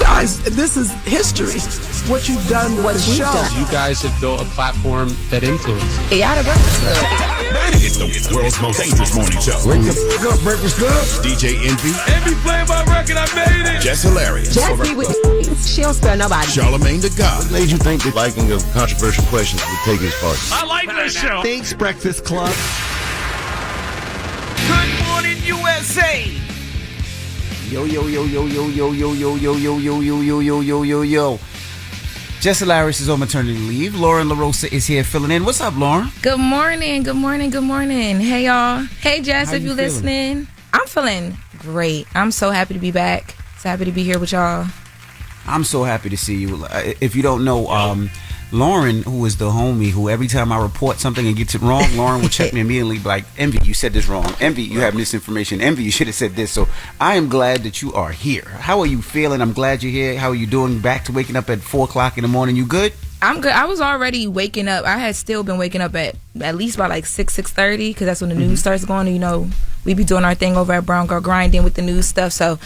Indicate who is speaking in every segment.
Speaker 1: guys, this is history. What you've done with the show.
Speaker 2: You guys have built a platform that influences.
Speaker 3: Yeah, the Breakfast Club.
Speaker 4: It's the world's most dangerous morning show.
Speaker 5: Wake up, Breakfast Club.
Speaker 4: DJ Envy.
Speaker 6: Envy playing my record, I made it.
Speaker 4: Jess Hilarious.
Speaker 3: Jess with she don't spare nobody.
Speaker 4: Charlamagne the God.
Speaker 5: What made you think the liking of controversial questions would take his part?
Speaker 6: I like this show.
Speaker 1: Thanks, Breakfast Club.
Speaker 6: Good morning, USA.
Speaker 7: Yo. Jess Hilarious is on maternity leave. Lauren LaRosa is here filling in. What's up, Lauren?
Speaker 3: Good morning. Hey, y'all. Hey, Jess,
Speaker 7: How
Speaker 3: if
Speaker 7: you
Speaker 3: you
Speaker 7: feeling?
Speaker 3: listening. I'm feeling great. I'm so happy to be back. So happy to be here with y'all.
Speaker 7: I'm so happy to see you. If you don't know, Lauren, who is the homie, who every time I report something and gets it wrong, Lauren will check me immediately like, Envy, you said this wrong. Envy, you have misinformation. Envy, you should have said this. So I am glad that you are here. How are you feeling? I'm glad you're here. How are you doing? Back to waking up at 4 o'clock in the morning. You good?
Speaker 3: I'm good. I was already waking up. I had still been waking up at least by like 6:30 because that's when the news starts going. And, you know, we be doing our thing over at Brown Girl Grinding with the news stuff. So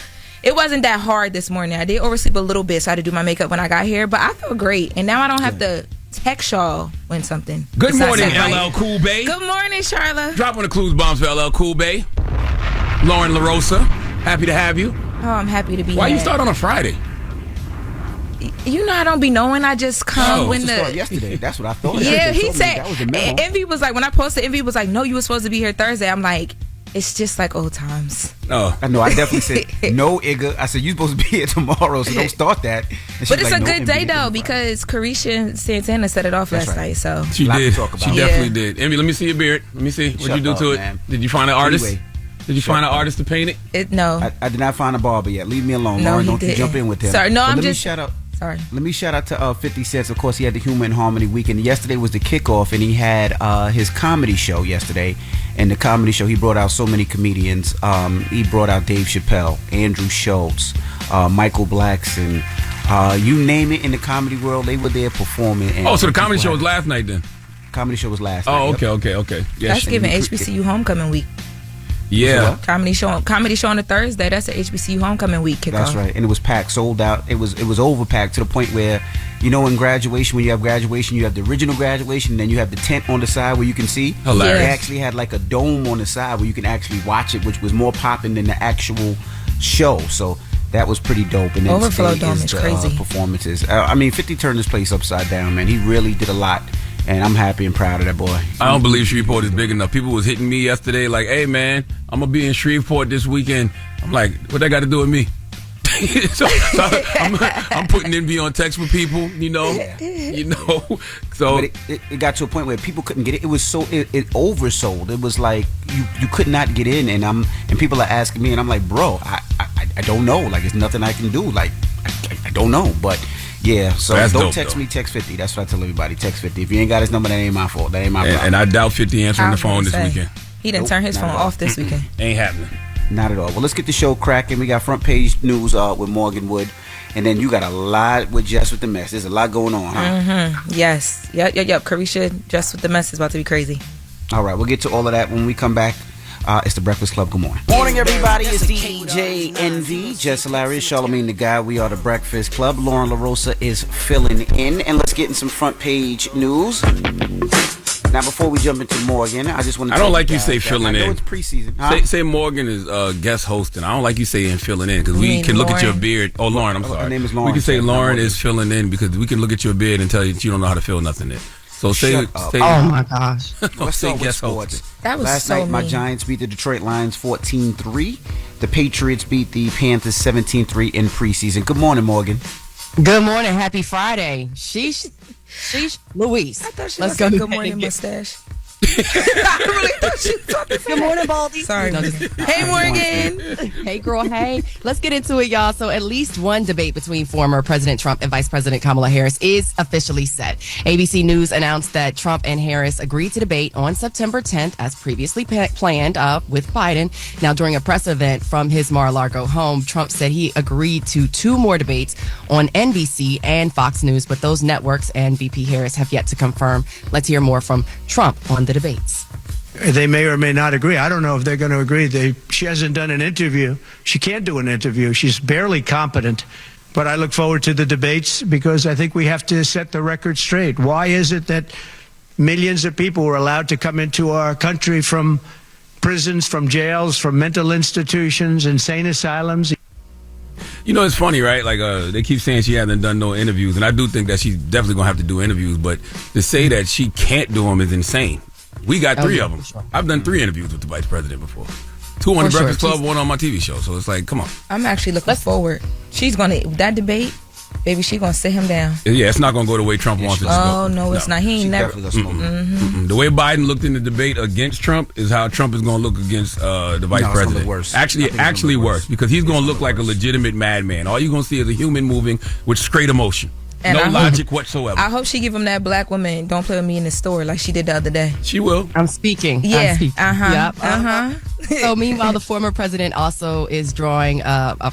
Speaker 3: it wasn't that hard this morning. I did oversleep a little bit, so I had to do my makeup when I got here. But I feel great. And now I don't have to text y'all when something.
Speaker 6: Good morning,
Speaker 3: Right.
Speaker 6: LL Cool Bay.
Speaker 3: Good morning, Charla.
Speaker 6: Dropping the clues bombs for LL Cool Bay. Lauren LaRosa, happy to have you.
Speaker 3: Oh, I'm happy to be
Speaker 6: Why
Speaker 3: here.
Speaker 6: you start on a Friday?
Speaker 3: You know I don't be knowing. I just come when
Speaker 7: Start
Speaker 3: the...
Speaker 7: yesterday. That's what I thought.
Speaker 3: Yeah,
Speaker 7: They
Speaker 3: he
Speaker 7: told me
Speaker 3: said...
Speaker 7: that was the memo.
Speaker 3: Envy was like, when I posted, Envy was like, no, you were supposed to be here Thursday. I'm like, it's just like old times.
Speaker 6: Oh,
Speaker 7: I know. I definitely said no, Igga. I said you're supposed to be here tomorrow, so don't start that. And
Speaker 3: But
Speaker 7: she's
Speaker 3: it's
Speaker 7: like,
Speaker 3: a
Speaker 7: "No,
Speaker 3: good
Speaker 7: Envy,
Speaker 3: day
Speaker 7: it's
Speaker 3: though
Speaker 7: Friday."
Speaker 3: because Carisha Santana set it off
Speaker 7: That's
Speaker 3: last
Speaker 7: right.
Speaker 3: night. So
Speaker 6: she
Speaker 7: Lot to
Speaker 6: did.
Speaker 7: talk about.
Speaker 6: She
Speaker 7: Yeah.
Speaker 6: definitely did. Envy, let me see your beard. Let me see. What'd
Speaker 7: Shut
Speaker 6: you do
Speaker 7: up,
Speaker 6: to it?
Speaker 7: man.
Speaker 6: Did you find an artist?
Speaker 7: Anyway,
Speaker 6: Did you find an artist to paint it?
Speaker 3: no.
Speaker 7: I did not find a barber yet. Leave me alone,
Speaker 3: No,
Speaker 7: Lauren.
Speaker 3: he
Speaker 7: Don't you
Speaker 3: didn't.
Speaker 7: jump in with him.
Speaker 3: Sorry, no,
Speaker 7: But
Speaker 3: I'm
Speaker 7: let
Speaker 3: just-
Speaker 7: me shout out.
Speaker 3: Sorry.
Speaker 7: Let me shout out to 50 Cent. Of course, he had the Humor and Harmony weekend. Yesterday was the kickoff, and he had his comedy show yesterday. And the comedy show, he brought out so many comedians. He brought out Dave Chappelle, Andrew Schultz, Michael Blackson. You name it in the comedy world, they were there performing. And
Speaker 6: Oh, so the comedy show
Speaker 7: people
Speaker 6: was last night then?
Speaker 7: Comedy show was last night.
Speaker 6: Oh,
Speaker 7: Yep.
Speaker 6: okay. Yes.
Speaker 3: That's giving HBCU homecoming week.
Speaker 6: Yeah.
Speaker 3: Comedy show on a Thursday. That's the HBCU homecoming week kickoff.
Speaker 7: That's right, and it was packed, sold out. It was overpacked to the point where, you know, in graduation, when you have graduation, you have the original graduation, and then you have the tent on the side where you can see.
Speaker 6: Hilarious.
Speaker 7: They actually had like a dome on the side where you can actually watch it, which was more popping than the actual show. So that was pretty dope. And then
Speaker 3: Overflow
Speaker 7: today
Speaker 3: Dome is
Speaker 7: the,
Speaker 3: crazy.
Speaker 7: Performances. I mean, 50 turned this place upside down, man. He really did a lot. And I'm happy and proud of that boy.
Speaker 6: I don't believe Shreveport is big enough. People was hitting me yesterday like, hey, man, I'm going to be in Shreveport this weekend. I'm like, what that got to do with me? so I'm putting Envy on text with people, you know. So
Speaker 7: But it got to a point where people couldn't get it. It was so it oversold. It was like you could not get in, and people are asking me, and I'm like, bro, I don't know. Like, it's nothing I can do. Like, I don't know, but. Yeah, so
Speaker 6: That's
Speaker 7: don't
Speaker 6: dope,
Speaker 7: text
Speaker 6: though.
Speaker 7: me, text 50. That's what I tell everybody. Text 50. If you ain't got his number, that ain't my fault. That ain't my problem.
Speaker 6: and I doubt 50 answering
Speaker 3: I
Speaker 6: the
Speaker 3: was
Speaker 6: phone
Speaker 3: gonna
Speaker 6: this
Speaker 3: say,
Speaker 6: weekend.
Speaker 3: He didn't turn his
Speaker 7: not
Speaker 3: phone
Speaker 7: at all.
Speaker 3: off this weekend.
Speaker 6: Ain't happening.
Speaker 7: Not at all. Well, let's get the show cracking. We got front page news with Morgan Wood. And then you got a lot with Jess With The Mess. There's a lot going on, huh?
Speaker 3: Yes. Yep. Carisha, Jess With The Mess is about to be crazy.
Speaker 7: All right, we'll get to all of that when we come back. It's the Breakfast Club. Good morning. Morning, everybody. It's DJ Envy, Jess Hilarious, Charlamagne the Guy. We are the Breakfast Club. Lauren LaRosa is filling in. And let's get in some front page news. Now, before we jump into Morgan, I just want to
Speaker 6: I don't like you say filling
Speaker 7: I know
Speaker 6: in.
Speaker 7: it's preseason. Huh?
Speaker 6: Say Morgan is guest hosting. I don't like you saying filling in because we
Speaker 3: mean
Speaker 6: can look at your
Speaker 3: Lauren?
Speaker 6: beard. Oh, Lauren, I'm
Speaker 7: Her
Speaker 6: sorry.
Speaker 7: name is Lauren,
Speaker 6: We can say
Speaker 7: so it's not
Speaker 6: Lauren
Speaker 7: Morgan.
Speaker 6: is filling in because we can look at your beard and tell you that you don't know how to fill nothing in. So say,
Speaker 7: Shut up.
Speaker 8: Oh my gosh.
Speaker 6: don't
Speaker 7: Let's
Speaker 6: say
Speaker 7: start with
Speaker 6: guest
Speaker 7: sports.
Speaker 6: hosting.
Speaker 3: That was
Speaker 7: Last
Speaker 3: so
Speaker 7: night, my
Speaker 3: mean.
Speaker 7: Giants beat the Detroit Lions 14-3. The Patriots beat the Panthers 17-3 in preseason. Good morning, Morgan.
Speaker 8: Good morning. Happy Friday. Sheesh, Louise.
Speaker 3: I thought she
Speaker 8: Let's
Speaker 3: was
Speaker 8: go
Speaker 3: a
Speaker 8: ahead
Speaker 3: good morning
Speaker 8: and get-
Speaker 3: mustache. I really thought she was talking
Speaker 8: Good morning, Baldy.
Speaker 3: Sorry.
Speaker 8: No, just-
Speaker 3: Hey, Morgan.
Speaker 8: Hey, girl. Hey. Let's get into it, y'all. So at least one debate between former President Trump and Vice President Kamala Harris is officially set. ABC News announced that Trump and Harris agreed to debate on September 10th, as previously planned with Biden. Now, during a press event from his Mar-a-Lago home, Trump said he agreed to 2 more debates on NBC and Fox News, but those networks and VP Harris have yet to confirm. Let's hear more from Trump on the debates.
Speaker 9: They may or may not agree. I don't know if they're going to agree. She hasn't done an interview. She can't do an interview. She's barely competent. But I look forward to the debates because I think we have to set the record straight. Why is it that millions of people were allowed to come into our country from prisons, from jails, from mental institutions, insane asylums?
Speaker 6: You know, it's funny, right? Like, they keep saying she hasn't done no interviews, and I do think that she's definitely going to have to do interviews, but to say that she can't do them is insane. We got 3 of them. Sure. I've done 3 interviews with the vice president before. 2 on the Breakfast Club, 1 on my TV show. So it's like, come on.
Speaker 3: I'm actually looking forward. She's going to, that debate, baby, she's going to sit him down.
Speaker 6: Yeah, it's not going to go the way Trump wants it to go.
Speaker 3: Oh, no, it's not. He ain't never.
Speaker 6: The way Biden looked in the debate against Trump is how Trump is going to look against the vice president.
Speaker 7: Worse.
Speaker 6: Actually worse, because he's going to look like a legitimate madman. All you're going to see is a human moving with straight emotion. And no logic whatsoever.
Speaker 3: I hope she give him that black woman, don't play with me in the store like she did the other day.
Speaker 6: She will.
Speaker 8: I'm speaking.
Speaker 3: Yeah.
Speaker 8: Yep. So meanwhile, the former president also is drawing,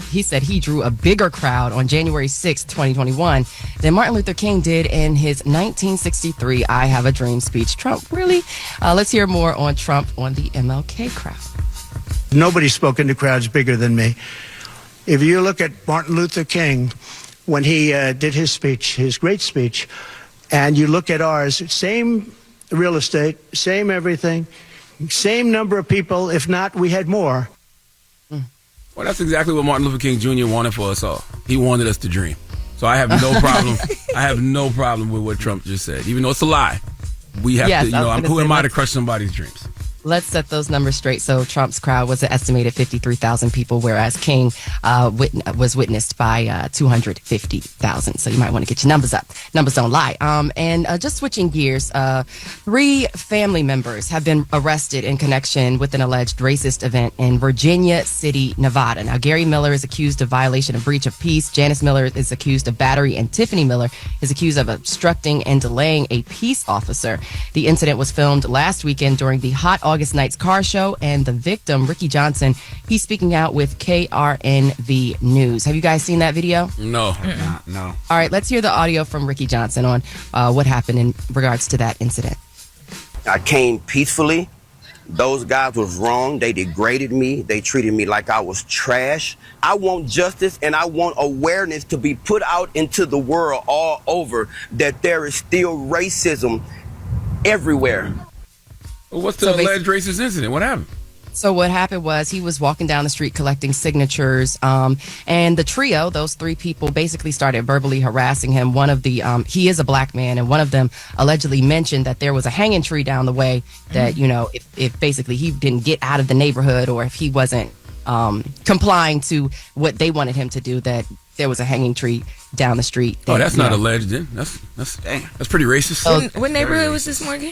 Speaker 8: he said he drew a bigger crowd on January 6th, 2021 than Martin Luther King did in his 1963 I Have a Dream speech. Trump, really? Let's hear more on Trump on the MLK crowd.
Speaker 9: Nobody's spoken to crowds bigger than me. If you look at Martin Luther King, when he did his speech, his great speech, and you look at ours, same real estate, same everything, same number of people, if not, we had more.
Speaker 6: Well, that's exactly what Martin Luther King Jr. wanted for us all. He wanted us to dream. So I have no problem. I have no problem with what Trump just said, even though it's a lie. We have to, who am I to crush somebody's dreams?
Speaker 8: Let's set those numbers straight. So Trump's crowd was an estimated 53,000 people, whereas King was witnessed by 250,000. So you might want to get your numbers up. Numbers don't lie. And just switching gears, 3 family members have been arrested in connection with an alleged racist event in Virginia City, Nevada. Now, Gary Miller is accused of violation of breach of peace. Janice Miller is accused of battery, and Tiffany Miller is accused of obstructing and delaying a peace officer. The incident was filmed last weekend during the Hot August Night's car show, and the victim, Ricky Johnson, he's speaking out with KRNV News. Have you guys seen that video?
Speaker 6: No.
Speaker 7: No.
Speaker 8: All right, let's hear the audio from Ricky Johnson on what happened in regards to that incident.
Speaker 10: I came peacefully. Those guys was wrong. They degraded me. They treated me like I was trash. I want justice, and I want awareness to be put out into the world all over that there is still racism everywhere.
Speaker 6: Well, what's the alleged racist incident? What happened?
Speaker 8: So what happened was he was walking down the street collecting signatures, and the trio, those 3 people, basically started verbally harassing him. One of the, he is a black man, and one of them allegedly mentioned that there was a hanging tree down the way that, if basically he didn't get out of the neighborhood, or if he wasn't complying to what they wanted him to do, that there was a hanging tree down the street.
Speaker 6: Oh, that's not alleged then. That's pretty racist.
Speaker 3: What neighborhood was this, Morgan?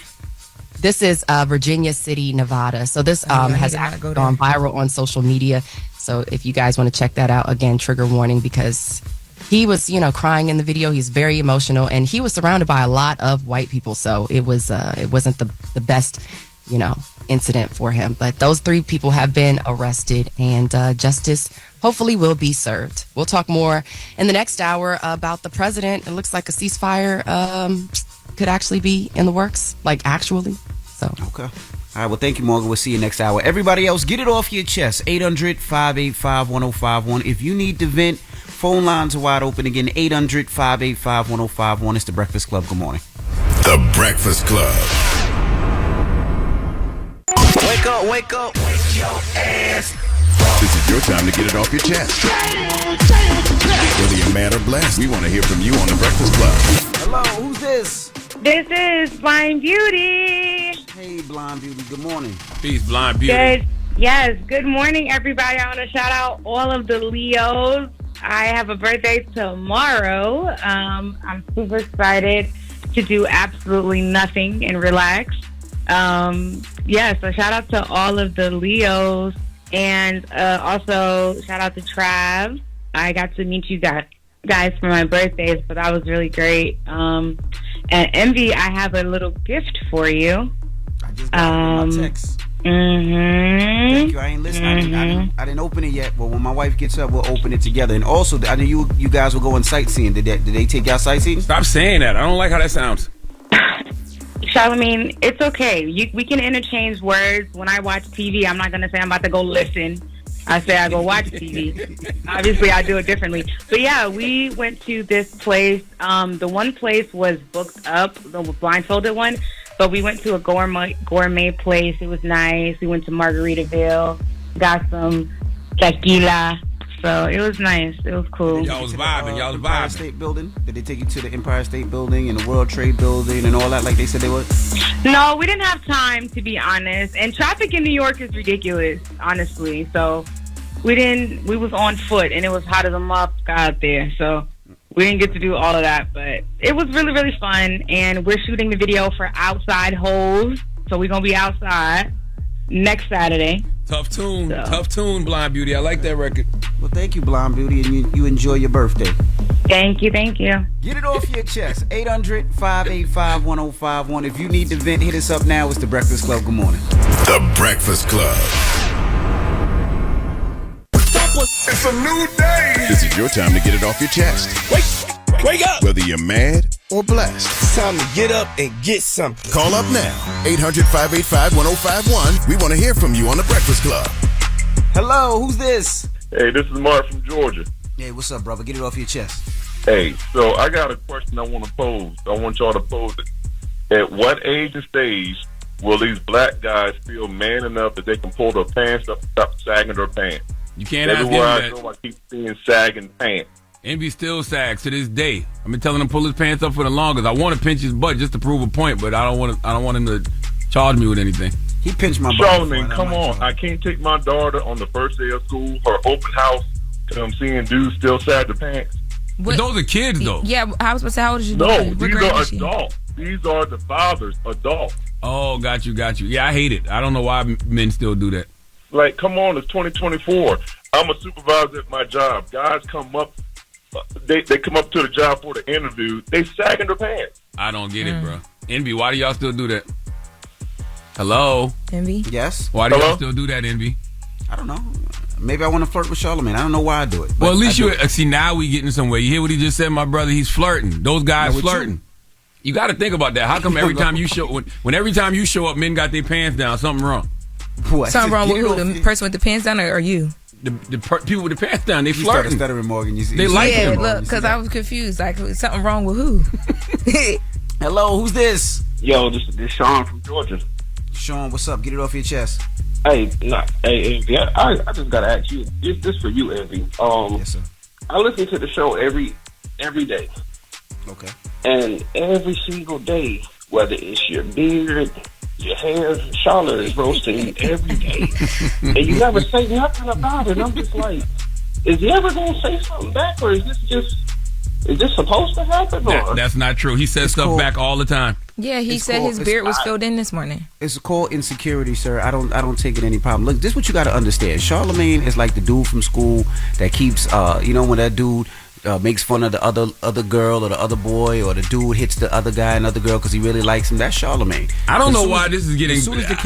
Speaker 8: This is Virginia City, Nevada. So this has actually gone viral on social media. So if you guys want to check that out, again, trigger warning, because he was, crying in the video. He's very emotional, and he was surrounded by a lot of white people. So it wasn't the best, incident for him. But those 3 people have been arrested, and justice hopefully will be served. We'll talk more in the next hour about the president. It looks like a ceasefire could actually be in the works, like actually. So
Speaker 7: okay. All right, well, thank you, Morgan. We'll see you next hour. Everybody else, get it off your chest. 800-585-1051. If you need to vent, phone lines are wide open again. 800-585-1051. It's The Breakfast Club. Good morning.
Speaker 4: The Breakfast Club.
Speaker 10: Wake up, wake up. Wake your ass.
Speaker 4: This is your time to get it off your chest. Whether you're mad or blessed, we want to hear from you on The Breakfast Club.
Speaker 7: Hello, who's this?
Speaker 11: This is Blind Beauty.
Speaker 7: Hey, Blind Beauty. Good morning.
Speaker 6: Peace, Blind Beauty.
Speaker 11: Good. Yes, good morning, everybody. I want to shout out all of the Leos. I have a birthday tomorrow. I'm super excited to do absolutely nothing and relax. So shout out to all of the Leos. And also shout out to Trav. I got to meet you guys for my birthday, so that was really great. And Envy, I have a little gift for you.
Speaker 7: I just got my text. Thank you. I ain't listening. I didn't open it yet, but when my wife gets up, we'll open it together. And also, I know you guys were going sightseeing. Did they take y'all sightseeing?
Speaker 6: Stop saying that. I don't like how that sounds.
Speaker 11: Charlamagne, it's okay. We can interchange words. When I watch TV, I'm not going to say I'm about to go listen. I say I go watch TV. Obviously, I do it differently. But yeah, we went to this place. The one place was booked up, the blindfolded one. But we went to a gourmet place. It was nice. We went to Margaritaville, got some tequila. So it was nice. It was cool.
Speaker 6: Y'all was vibing.
Speaker 7: Empire State Building? Did they take you to the Empire State Building and the World Trade Building and all that like they said they would?
Speaker 11: No, we didn't have time, to be honest. And traffic in New York is ridiculous, honestly. So we was on foot, and it was hot as a mop out there. So we didn't get to do all of that. But it was really, really fun. And we're shooting the video for Outside Holes. So we're going to be outside next Saturday.
Speaker 6: Tough tune, Blind Beauty. I like that record.
Speaker 7: Well, thank you, Blind Beauty, and you enjoy your birthday.
Speaker 11: Thank you.
Speaker 7: Get it off your chest. 800-585-1051. If you need to vent, hit us up now. It's The Breakfast Club. Good morning.
Speaker 4: The Breakfast Club. It's a new day. This is your time to get it off your chest. Wake up. Whether you're mad or blessed.
Speaker 12: It's time to get up and get something.
Speaker 4: Call up now. 800-585-1051. We want to hear from you on The Breakfast Club.
Speaker 7: Hello, who's this?
Speaker 13: Hey, this is Mark from Georgia.
Speaker 7: Hey, what's up, brother? Get it off your chest.
Speaker 13: Hey, so I got a question I want to pose. I want y'all to pose it. At what age and stage will these black guys feel man enough that they can pull their pants up and stop sagging their pants?
Speaker 6: You can't ask him
Speaker 13: Everywhere I
Speaker 6: that.
Speaker 13: go, I keep seeing sagging pants.
Speaker 6: Envy still sags to this day. I've been telling him to pull his pants up for the longest. I want to pinch his butt just to prove a point, but I don't want him to charge me with anything.
Speaker 7: He pinched my butt.
Speaker 13: Charlamagne, come on. I can't take my daughter on the first day of school, her open house, because I'm seeing dudes still sag their pants.
Speaker 6: But those are kids, though.
Speaker 3: Yeah, I was supposed to say, how old is your
Speaker 13: No,
Speaker 3: daughter?
Speaker 13: these are adults. These are the fathers, adults.
Speaker 6: Oh, got you. Yeah, I hate it. I don't know why men still do that.
Speaker 13: Like, come on, it's 2024. I'm a supervisor at my job. Guys come up, they come up to the job for the interview. They sagging their pants.
Speaker 6: I don't get it, bro. Envy, why do y'all still do that? Hello?
Speaker 3: Envy?
Speaker 7: Yes?
Speaker 6: Why do y'all still do that, Envy?
Speaker 7: I don't know. Maybe I want to flirt with Charlamagne. I don't know why I do it.
Speaker 6: Well, at least you see, now we getting somewhere. You hear what he just said, my brother? He's flirting. Those guys flirting. You got to think about that. How come every time you show when every time you show up, men got their pants down? Something wrong.
Speaker 7: What?
Speaker 3: Something wrong with who? The person with the pants down or you?
Speaker 6: The people with the pants down, they flirting.
Speaker 7: Stuttering, Morgan.
Speaker 6: They like him.
Speaker 3: Look, because I was confused. Like, something wrong with who?
Speaker 7: Hello, who's this?
Speaker 14: Yo, this is Sean from Georgia.
Speaker 7: Sean, what's up? Get it off your chest.
Speaker 14: Hey, Envy, I just gotta ask you. This for you, Envy.
Speaker 7: Yes, sir.
Speaker 14: I listen to the show every day.
Speaker 7: Okay.
Speaker 14: And every single day, whether it's your beard, your hair, Charlotte is roasting you every day. And you never say nothing about it. I'm just like, is he ever gonna say something back, or is this supposed to happen? Or?
Speaker 6: That's not true. He says stuff back all the time.
Speaker 3: Yeah, he said his beard was filled in this morning.
Speaker 7: It's called insecurity, sir. I don't take it any problem. Look, this is what you got to understand. Charlamagne is like the dude from school that keeps, when that dude makes fun of the other girl or the other boy, or the dude hits the other guy and other girl because he really likes him. That's Charlamagne.
Speaker 6: I don't know why this is getting.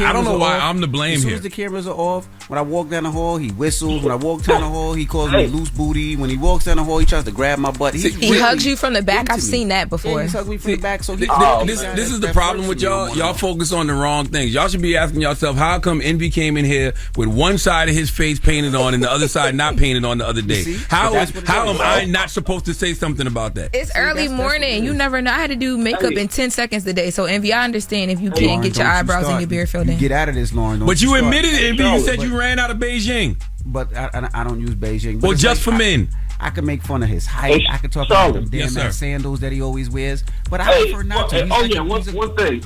Speaker 6: I don't know why I'm to blame
Speaker 7: here. As soon
Speaker 6: here.
Speaker 7: as the cameras are off, when I walk down the hall, he whistles. When I walk down the hall, he calls me loose booty. When he walks down the hall, he tries to grab my butt.
Speaker 3: He hugs you from the back. I've seen that before.
Speaker 7: Yeah, he hugs me from the back. So
Speaker 6: this is the problem with y'all. Y'all focus on the wrong things. Y'all should be asking yourself, how come Envy came in here with one side of his face painted on and the other side not painted on the other day? How am I not supposed to say something about that?
Speaker 3: It's early morning. You never know. I had to do makeup in 10 seconds today. So, Envy, I understand if you can't get your eyebrows and your beard filled in.
Speaker 7: Get out of this, Lauren.
Speaker 6: But you admitted, Envy. You said you ran out of Beijing.
Speaker 7: But I don't use Beijing.
Speaker 6: Well, just for men.
Speaker 7: I can make fun of his height. I can talk about them damn sandals that he always wears. But I prefer not to.
Speaker 14: One thing.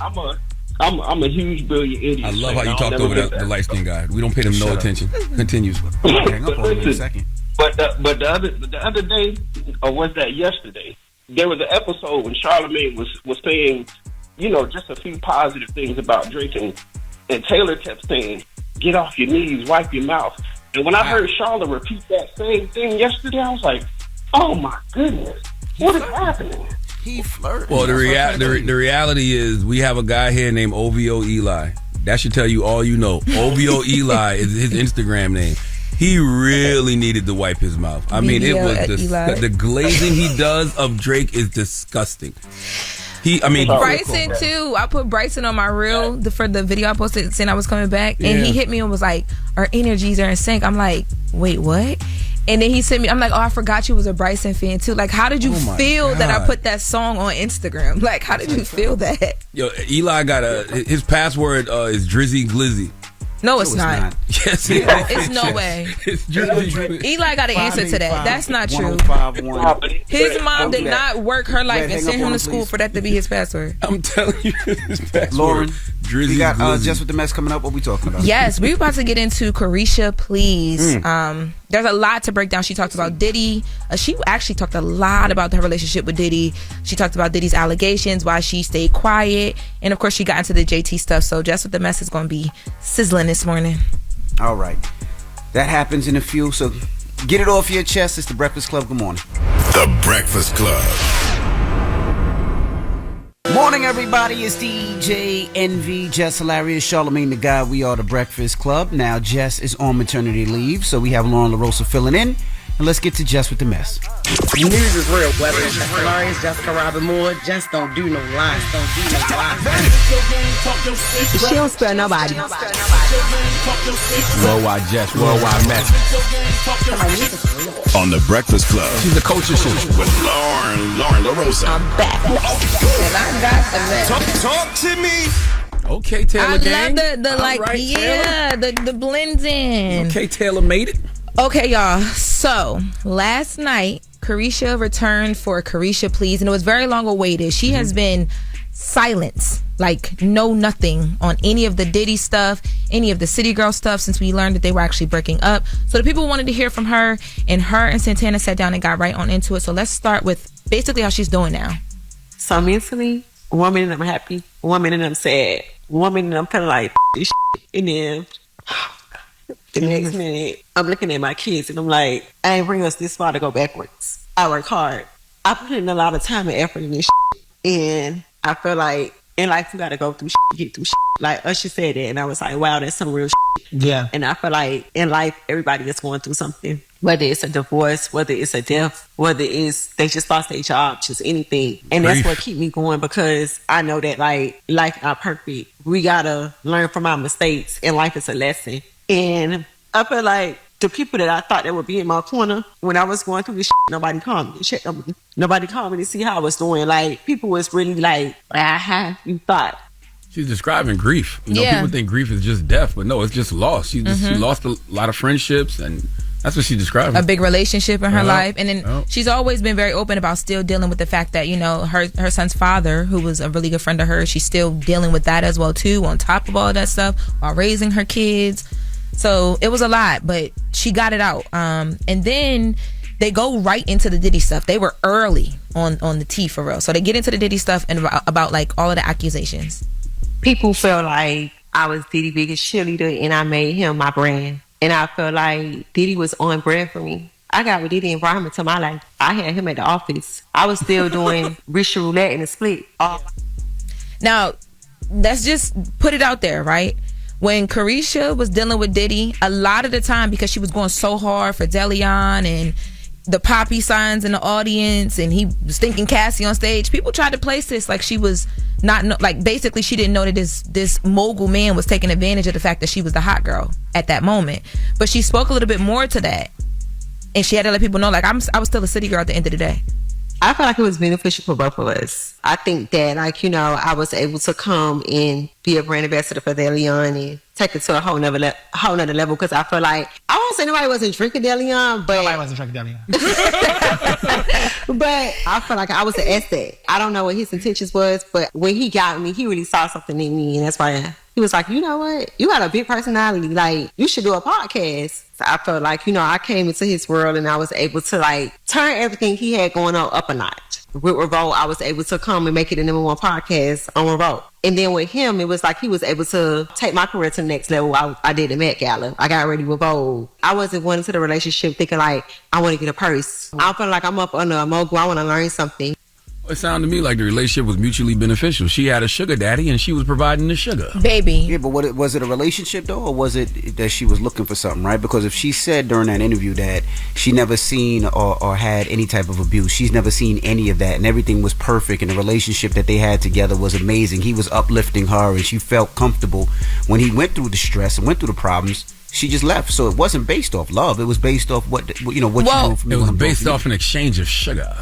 Speaker 14: I'm a huge Billion idiot.
Speaker 6: I love how you talked over the light skinned guy. We don't pay them no attention. Continues.
Speaker 7: Hang up on me in a second.
Speaker 14: But the other day, or was that yesterday? There was an episode when Charlamagne was saying, just a few positive things about drinking, and Taylor kept saying, "Get off your knees, wipe your mouth." And when I heard Charlotte repeat that same thing yesterday, I was like, "Oh my goodness, what is happening?"
Speaker 7: He flirted.
Speaker 6: Well, the reality is we have a guy here named OVO Eli. That should tell you all you know. OVO Eli is his Instagram name. He really needed to wipe his mouth. I mean, it was the glazing he does of Drake is disgusting.
Speaker 3: Bryson too. I put Bryson on my reel for the video I posted saying I was coming back, and he hit me and was like, "Our energies are in sync." I'm like, "Wait, what?" And then he sent me, I'm like, "Oh, I forgot you was a Bryson fan too." Like, how did you feel that I put that song on Instagram? Like, how did you feel that?
Speaker 6: Yo, Eli got his password is Drizzy Glizzy.
Speaker 3: No, it's not.
Speaker 6: Yes, it is.
Speaker 3: It's no way.
Speaker 6: It's Drizzy.
Speaker 3: Eli got an answer to that. That's not true. His mom did not work her life and send him to school for that to be his password.
Speaker 6: I'm telling you, his password.
Speaker 7: Lauren,
Speaker 6: Drizzy.
Speaker 7: we got Jess With The Mess coming up. What we talking about?
Speaker 3: Yes, we're about to get into Carisha, please. There's a lot to break down. She talked about Diddy. She actually talked a lot about her relationship with Diddy. She talked about Diddy's allegations, why she stayed quiet, and of course she got into the JT stuff. So Jess With The Mess is going to be sizzling this morning.
Speaker 7: All right, that happens in a few. So get it off your chest. It's the Breakfast Club. Good morning.
Speaker 4: The Breakfast Club.
Speaker 7: Morning, everybody. It's DJ Envy, Jess Hilarious, Charlamagne the Guy. We are the Breakfast Club. Now, Jess is on maternity leave, so we have Lauren LaRosa filling in. And let's get to Jess With The Mess.
Speaker 15: News is real. Whether it's Jess Hilarious, Jessica Robin Moore, Jess don't do no lies. She don't spare nobody.
Speaker 5: Worldwide Jess, worldwide mess.
Speaker 4: On the Breakfast Club.
Speaker 6: She's the coach of shit.
Speaker 4: With Lauren LaRosa.
Speaker 15: I'm back. And I got the mess.
Speaker 12: Talk to me.
Speaker 6: Okay, Taylor
Speaker 3: I
Speaker 6: gang.
Speaker 3: love the like,
Speaker 6: right,
Speaker 3: yeah, the blends in.
Speaker 6: Okay, Taylor made it.
Speaker 3: Okay, y'all. So last night, Carisha returned for Carisha Please, and it was very long awaited. She has been silent, like nothing on any of the Diddy stuff, any of the City Girl stuff since we learned that they were actually breaking up. So the people wanted to hear from her and Santana sat down and got right on into it. So let's start with basically how she's doing now.
Speaker 16: So mentally, 1 minute I'm happy, 1 minute I'm sad, 1 minute I'm kind of like this shit, and then the next minute I'm looking at my kids and I'm like, I ain't bring us this far to go backwards. I work hard. I put in a lot of time and effort in this shit, and I feel like in life you gotta go through shit to get through shit. Like Usher said that, and I was like, wow, that's some real shit.
Speaker 15: Yeah.
Speaker 16: And I feel like in life everybody is going through something. Whether it's a divorce, whether it's a death, whether it's they just lost their job, just anything. And that's what keep me going, because I know that like life not perfect. We gotta learn from our mistakes, and life is a lesson. And I feel like the people that I thought that would be in my corner when I was going through this shit, nobody called me to check on me. Nobody called me to see how I was doing. Like, people was really like, you thought.
Speaker 6: She's describing grief. You know, people think grief is just death, but no, it's just loss. She lost a lot of friendships, and that's what she's describing.
Speaker 3: A big relationship in her life. And then she's always been very open about still dealing with the fact that, you know, her son's father, who was a really good friend of hers, she's still dealing with that as well, too, on top of all that stuff, while raising her kids. So it was a lot, but she got it out. And then they go right into the Diddy stuff. They were early on the T for real. So they get into the Diddy stuff and about like all of the accusations.
Speaker 16: People feel like I was Diddy's biggest cheerleader and I made him my brand. And I feel like Diddy was on brand for me. I got with Diddy environment to my life. I had him at the office. I was still doing rich roulette in the split.
Speaker 3: Now, let's just put it out there, right? When Carisha was dealing with Diddy, a lot of the time, because she was going so hard for Deleon and the poppy signs in the audience, and he was thinking Cassie on stage, people tried to place this like she was not, like basically she didn't know that this mogul man was taking advantage of the fact that she was the hot girl at that moment. But she spoke a little bit more to that, and she had to let people know, like, I was still a city girl at the end of the day.
Speaker 16: I feel like it was beneficial for both of us. I think that, like, you know, I was able to come and be a brand ambassador for Deleon and take it to a whole nother level, because I feel like, I won't say nobody wasn't drinking Deleon, but
Speaker 15: Nobody wasn't drinking Deleon.
Speaker 16: but I feel like I was an asset. I don't know what his intentions was, but when he got me, he really saw something in me, and that's why he was like, you know what? You got a big personality. Like, you should do a podcast. So I felt like, you know, I came into his world and I was able to, like, turn everything he had going on up a notch. With Revolt, I was able to come and make it a #1 podcast on Revolt. And then with him, it was like he was able to take my career to the next level. I did the Mack Gala. I got ready with Vogue. I wasn't going into the relationship thinking like, I want to get a purse. I feel like I'm up under a mogul. I want to learn something.
Speaker 6: It sounded to me like the relationship was mutually beneficial. She had a sugar daddy, and she was providing the sugar.
Speaker 3: Baby.
Speaker 7: Yeah, but was it a relationship, though, or was it that she was looking for something, right? Because if she said during that interview that she never seen or had any type of abuse, she's never seen any of that, and everything was perfect, and the relationship that they had together was amazing. He was uplifting her, and she felt comfortable. When he went through the stress and went through the problems, she just left. So it wasn't based off love. It was based off what you do for me.
Speaker 6: It was based off an exchange of sugar.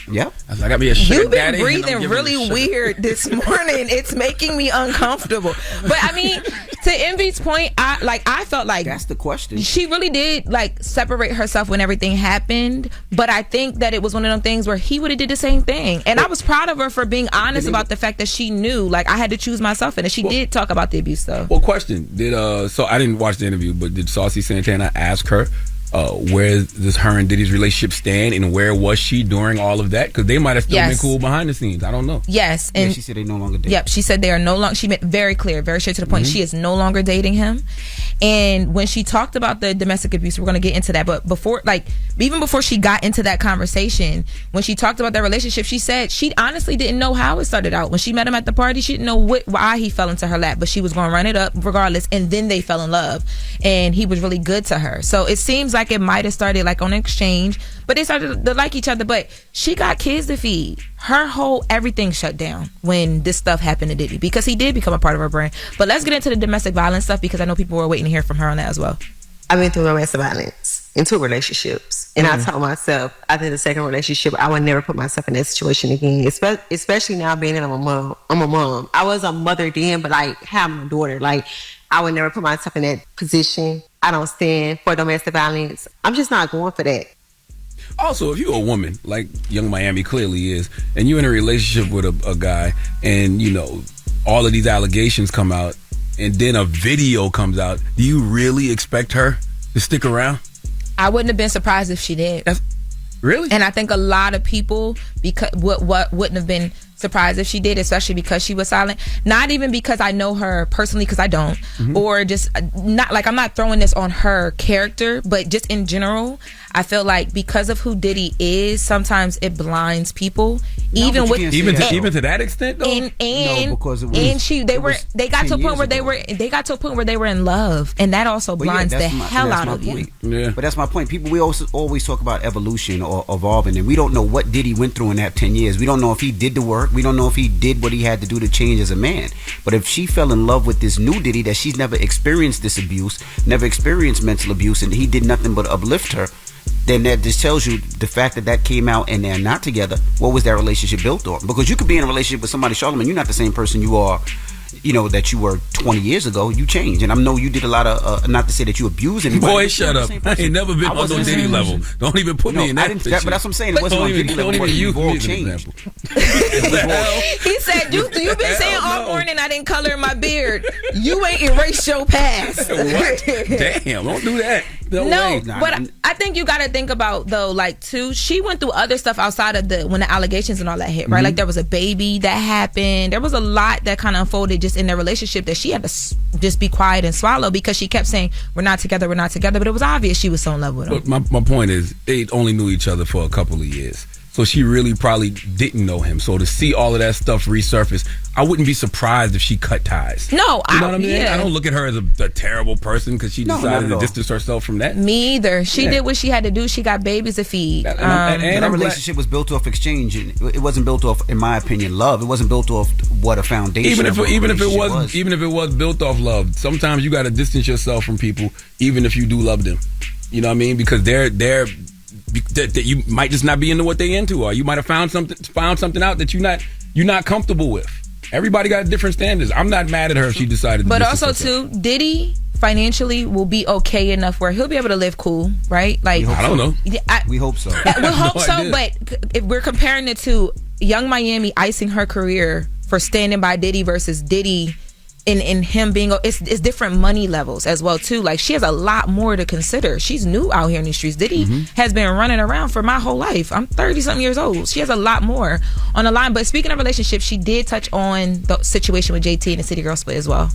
Speaker 7: Yep.
Speaker 6: I got me a sugar
Speaker 3: You've been
Speaker 6: daddy.
Speaker 3: breathing really weird this morning. It's making me uncomfortable. But I mean, to Envy's point, I felt like
Speaker 7: that's the question.
Speaker 3: She really did like separate herself when everything happened. But I think that it was one of them things where he would have did the same thing. And I was proud of her for being honest about the fact that she knew, like, I had to choose myself, and she did talk about the abuse though.
Speaker 6: Well, question: so I didn't watch the interview, but did Saucy Santana ask her where does her and Diddy's relationship stand, and where was she during all of that? Because they might have still been cool behind the scenes. I don't know.
Speaker 3: Yes, and
Speaker 7: she said they no longer dating.
Speaker 3: Yep, she said they are no longer. She made very clear, very straight to the point. She is no longer dating him. And when she talked about the domestic abuse, we're going to get into that. But even before she got into that conversation, when she talked about their relationship, she said she honestly didn't know how it started out. When she met him at the party, she didn't know why he fell into her lap, but she was going to run it up regardless. And then they fell in love, and he was really good to her. So it seems like it might have started like on an exchange, but they started to like each other. But she got kids to feed. Her whole everything shut down when this stuff happened to Diddy, because he did become a part of her brand. But let's get into the domestic violence stuff, because I know people were waiting to hear from her on that as well.
Speaker 16: I've been through domestic violence in 2 relationships, and I told myself after the second relationship I would never put myself in that situation again, especially now being that I'm a mom. I was a mother then, but like having a daughter, like I would never put myself in that position. I don't stand for domestic violence. I'm just not going for that.
Speaker 6: Also, if you're a woman, like Young Miami clearly is, and you're in a relationship with a guy, and you know all of these allegations come out, and then a video comes out, do you really expect her to stick around?
Speaker 3: I wouldn't have been surprised if she did.
Speaker 6: Really?
Speaker 3: And I think a lot of people wouldn't have been surprised if she did, especially because she was silent. Not even because I know her personally, because I don't, or just not like I'm not throwing this on her character, but just in general, I feel like because of who Diddy is, sometimes it blinds people.
Speaker 6: No, even to that extent, though.
Speaker 3: They got to a point where they were in love, and that also blinds the hell out of you.
Speaker 7: Yeah. But that's my point. People, we always talk about evolution or evolving, and we don't know what Diddy went through in that 10 years. We don't know if he did the work. We don't know if he did what he had to do to change as a man. But if she fell in love with this new Diddy, that she's never experienced this abuse, never experienced mental abuse, and he did nothing but uplift her, then that just tells you the fact that came out and they're not together. What was that relationship built on? Because you could be in a relationship with somebody, Charlamagne, you're not the same person you are, that you were 20 years ago. You changed. And I know you did a lot of, not to say that you abuse anybody.
Speaker 6: Boy, shut up. I ain't never been on no Diddy level. Don't even put me in that picture.
Speaker 7: But that's what I'm saying. It wasn't on Diddy level. You've all changed.
Speaker 3: He said, you've been saying all morning I didn't color my beard. You ain't erased your past.
Speaker 6: What? Damn, don't do that.
Speaker 3: But I think you got to think about, though, like, too, she went through other stuff outside of when the allegations and all that hit, right? Like, there was a baby that happened. There was a lot that kind of unfolded just in their relationship that she had to just be quiet and swallow, because she kept saying, we're not together, but it was obvious she was so in love with him.
Speaker 6: But my point is, they only knew each other for a couple of years. So she really probably didn't know him. So to see all of that stuff resurface, I wouldn't be surprised if she cut ties.
Speaker 3: No,
Speaker 6: you know what I mean? I don't look at her as a terrible person because she decided to distance herself from that.
Speaker 3: Me either. She did what she had to do. She got babies to feed.
Speaker 7: And that relationship was built off exchange. It wasn't built off, in my opinion, love. It wasn't built off what a foundation.
Speaker 6: Even if it was built off love, sometimes you got to distance yourself from people, even if you do love them. You know what I mean? Because that you might just not be into what they into, or you might have found something out that you're not comfortable with. Everybody got different standards. I'm not mad at her if she decided to.
Speaker 3: But also too, Diddy financially will be okay enough where he'll be able to live cool, right? Like,
Speaker 6: I don't know.
Speaker 7: We hope so.
Speaker 3: We hope so. But if we're comparing it to Young Miami icing her career for standing by Diddy versus Diddy in him being, it's different money levels as well too. Like, she has a lot more to consider. She's new out here in these streets. Diddy has been running around for my whole life. I'm 30-something years old. She has a lot more on the line. But speaking of relationships, she did touch on the situation with JT and the City Girl split as well.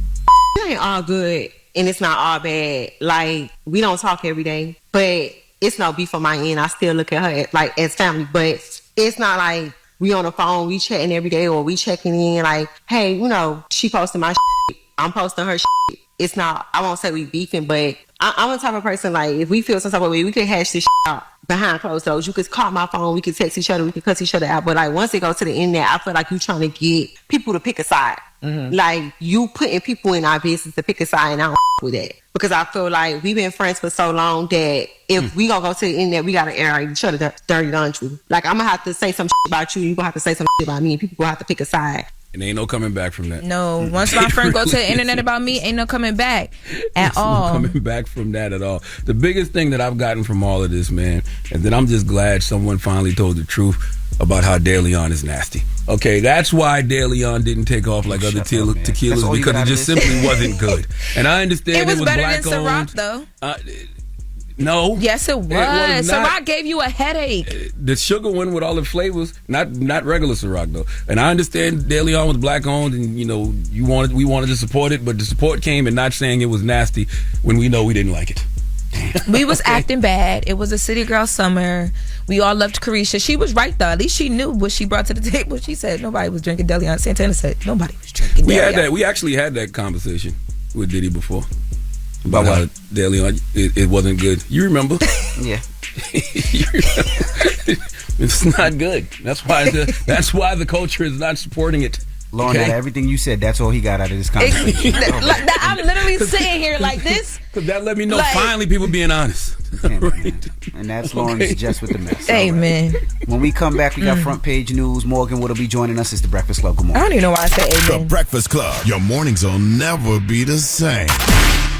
Speaker 16: It ain't all good and it's not all bad. Like, we don't talk every day, but it's no beef on my end. I still look at her like as family, but it's not like we on the phone, we chatting every day, or we checking in like, hey, you know, she posting my shit, I'm posting her shit. It's not, I won't say we beefing, but I'm the type of person, like, if we feel some type of way, we can hash this shit out behind closed doors. You could call my phone, we could text each other, we could cuss each other out. But like, once it goes to the internet, I feel like you trying to get people to pick a side. Like, you putting people in our business to pick a side, and I don't with that. Because I feel like we've been friends for so long that if we gonna go to the internet, we gotta air each other dirty laundry. Like, I'm gonna have to say some shit about you, you gonna have to say some shit about me, and people gonna have to pick a side.
Speaker 6: And ain't no coming back from that.
Speaker 3: No, once my friend go to the internet about me, ain't no coming back at all.
Speaker 6: No coming back from that at all. The biggest thing that I've gotten from all of this, man, is that I'm just glad someone finally told the truth about how De Leon is nasty. Okay, that's why De Leon didn't take off like other tequilas, because it just simply wasn't good. And I understand
Speaker 3: it was better
Speaker 6: black
Speaker 3: than
Speaker 6: owned.
Speaker 3: Ciroc, though.
Speaker 6: No.
Speaker 3: Yes, it was. Ciroc gave you a headache.
Speaker 6: The sugar one with all the flavors, not regular Ciroc though. And I understand De Leon was black owned, and you know we wanted to support it, but the support came in not saying it was nasty when we know we didn't like it.
Speaker 3: We was acting bad. It was a city girl summer. We all loved Carisha. She was right though. At least she knew what she brought to the table. She said nobody was drinking De Leon. Santana said nobody was drinking De Leon.
Speaker 6: We actually had that conversation with Diddy before. About how De Leon, it wasn't good. You remember?
Speaker 7: Yeah.
Speaker 6: It's not good. That's why the culture is not supporting it.
Speaker 7: Lauren, out of everything you said, that's all he got out of this conversation.
Speaker 3: I'm literally sitting here like this.
Speaker 6: Because that let me know finally people being honest.
Speaker 7: Right. And that's Lauren's Jess With The Mess.
Speaker 3: Amen.
Speaker 7: Right. When we come back, we got front page news. Morgan will be joining us. It's The Breakfast Club. Good morning.
Speaker 3: I don't even know why I said amen.
Speaker 4: The Breakfast Club. Your mornings will never be the same.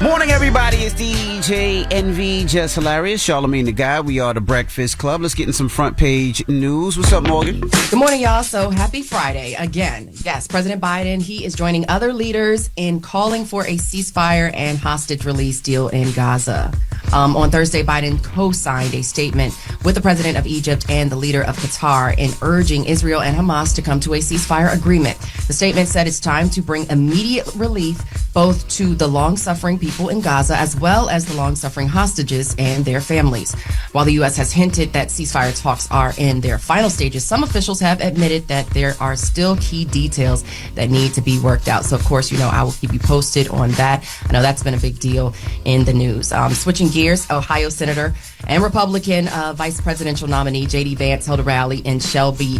Speaker 7: Morning, everybody. It's DJ NV, Jess Hilarious, Charlamagne the Guy. We are The Breakfast Club. Let's get in some front page news. What's up, Morgan?
Speaker 8: Good morning, y'all. So happy Friday again. Yes, President Biden, he is joining other leaders in calling for a ceasefire and hostage release deal in Gaza. On Thursday, Biden co-signed a statement with the president of Egypt and the leader of Qatar in urging Israel and Hamas to come to a ceasefire agreement. The statement said it's time to bring immediate relief both to the long-suffering people in Gaza as well as the long-suffering hostages and their families. While the U.S. has hinted that ceasefire talks are in their final stages, some officials have admitted that there are still key details that need to be worked out. So, of course, you know, I will keep you posted on that. I know that's been a big deal in the news. Switching gears, Ohio Senator and Republican Vice Presidential nominee J.D. Vance held a rally in Shelby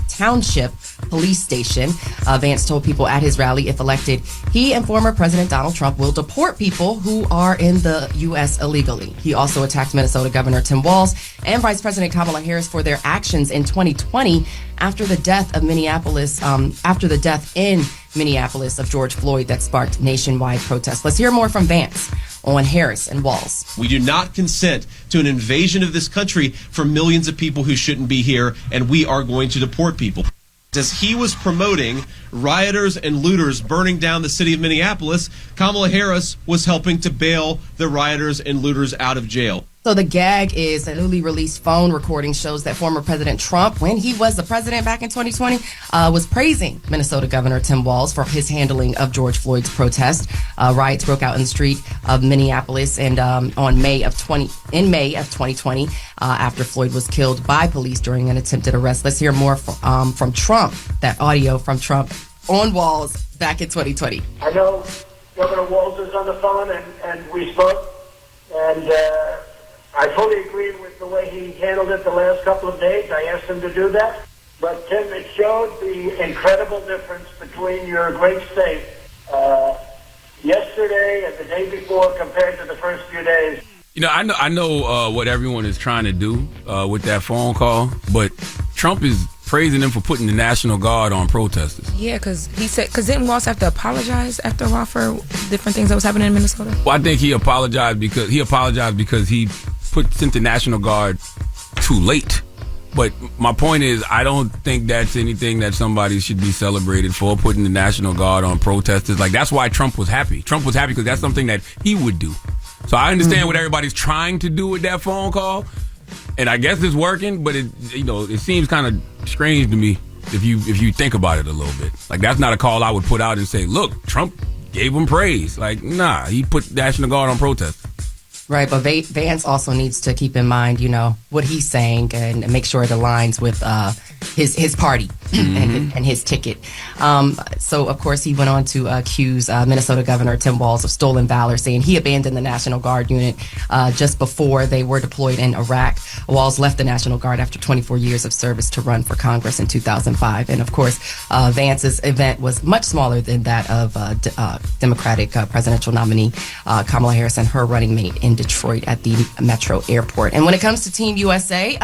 Speaker 8: Township Police Station. Vance told people at his rally, if elected, he and former President Donald Trump will deport people who are in the U.S. illegally. He also attacked Minnesota Governor Tim Walz and Vice President Kamala Harris for their actions in 2020 after the death in Minneapolis of George Floyd that sparked nationwide protests. Let's hear more from Vance on Harris and Walz.
Speaker 17: We do not consent to an invasion of this country for millions of people who shouldn't be here, and we are going to deport people. As he was promoting rioters and looters burning down the city of Minneapolis, Kamala Harris was helping to bail the rioters and looters out of jail.
Speaker 8: So the gag is a newly released phone recording shows that former President Trump, when he was the president back in 2020, was praising Minnesota Governor Tim Walz for his handling of George Floyd's protest. Riots broke out in the street of Minneapolis and in May of 2020 after Floyd was killed by police during an attempted arrest. Let's hear more from Trump, that audio from Trump on Walz back in 2020.
Speaker 18: I know Governor Walz is on the phone and we spoke, and I fully agree with the way he handled it the last couple of days. I asked him to do that. But, Tim, it showed the incredible difference between your great state yesterday and the day before compared to the first few days.
Speaker 6: You know, I know what everyone is trying to do with that phone call, but Trump is praising them for putting the National Guard on protesters.
Speaker 3: Yeah, because didn't Walz have to apologize after a while for different things that was happening in Minnesota?
Speaker 6: Well, I think he apologized because he sent the National Guard too late. But my point is, I don't think that's anything that somebody should be celebrated for, putting the National Guard on protesters. Like, that's why Trump was happy. Trump was happy because that's something that he would do. So I understand what everybody's trying to do with that phone call, and I guess it's working, but it seems kind of strange to me if you think about it a little bit. Like, that's not a call I would put out and say, look, Trump gave him praise. Like, nah, he put National Guard on protesters.
Speaker 8: Right, but Vance also needs to keep in mind, what he's saying and make sure it aligns with his party and his ticket. So, of course, he went on to accuse Minnesota Governor Tim Walz of stolen valor, saying he abandoned the National Guard unit just before they were deployed in Iraq. Walz left the National Guard after 24 years of service to run for Congress in 2005. And, of course, Vance's event was much smaller than that of Democratic presidential nominee Kamala Harris and her running mate in Detroit at the Metro Airport. And when it comes to Team USA,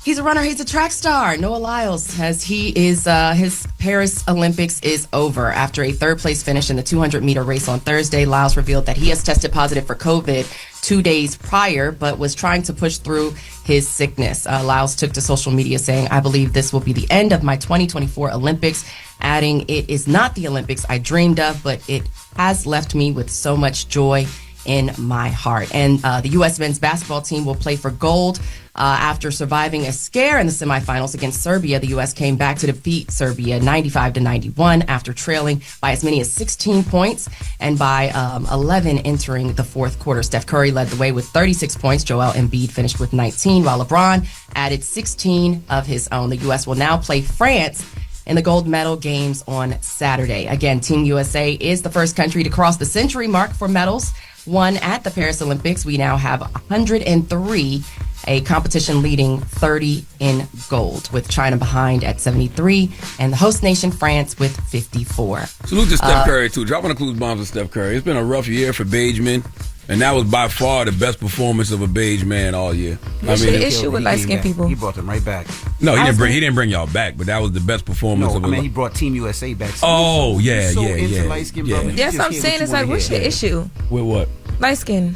Speaker 8: he's a runner. He's a track star. Noah Lyles his Paris Olympics is over. After a third place finish in the 200-meter race on Thursday, Lyles revealed that he has tested positive for COVID 2 days prior, but was trying to push through his sickness. Lyles took to social media saying, "I believe this will be the end of my 2024 Olympics," adding, "It is not the Olympics I dreamed of, but it has left me with so much joy in my heart." And the U.S. men's basketball team will play for gold. After surviving a scare in the semifinals against Serbia, the U.S. came back to defeat Serbia 95-91 after trailing by as many as 16 points and by 11 entering the fourth quarter. Steph Curry led the way with 36 points. Joel Embiid finished with 19, while LeBron added 16 of his own. The U.S. will now play France in the gold medal games on Saturday. Again, Team USA is the first country to cross the century mark for medals won at the Paris Olympics. We now have 103, a competition leading 30 in gold, with China behind at 73 and the host nation France with 54.
Speaker 6: Salute to Steph Curry, too. Dropping the clues bombs with Steph Curry. It's been a rough year for beige men, and that was by far the best performance of a beige man all year.
Speaker 3: What's the issue with light-skinned people?
Speaker 7: He brought them right back.
Speaker 6: No, he didn't bring y'all back, but that was the best performance of a
Speaker 7: he brought Team USA back.
Speaker 6: Oh, yeah.
Speaker 3: Yes, I'm saying it's like, what's your issue?
Speaker 6: With what?
Speaker 3: Light skin.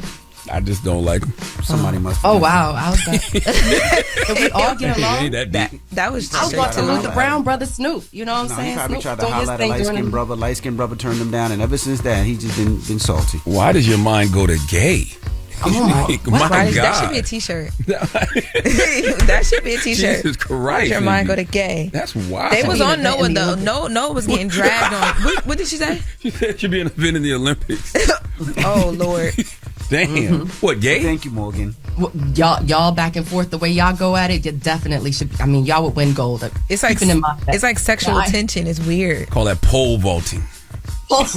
Speaker 6: I just don't like him.
Speaker 7: Somebody must.
Speaker 8: Oh wow! I was like, can we all get along?
Speaker 3: That was.
Speaker 8: I was about to salute the Brown brother Snoop. You know what I'm saying?
Speaker 7: He probably
Speaker 8: Snoop
Speaker 7: tried to holler at a light-skinned brother. Light-skinned brother turned him down, and ever since that, he's just been salty.
Speaker 6: Why does your mind go to gay?
Speaker 3: Oh my God. That should be a t-shirt. That should be a t-shirt.
Speaker 6: Jesus Christ.
Speaker 3: Why does your mind go to gay?
Speaker 6: That's wild.
Speaker 3: They was on Noah though. Noah was getting dragged on. What did she say?
Speaker 6: She said it should be an event in the Olympics.
Speaker 3: Oh Lord.
Speaker 6: Damn. What, gay?
Speaker 7: Thank you, Morgan.
Speaker 8: Well, y'all back and forth the way y'all go at it, you definitely should. I mean, y'all would win gold.
Speaker 3: It's like sexual tension. It's weird.
Speaker 6: Call that pole vaulting.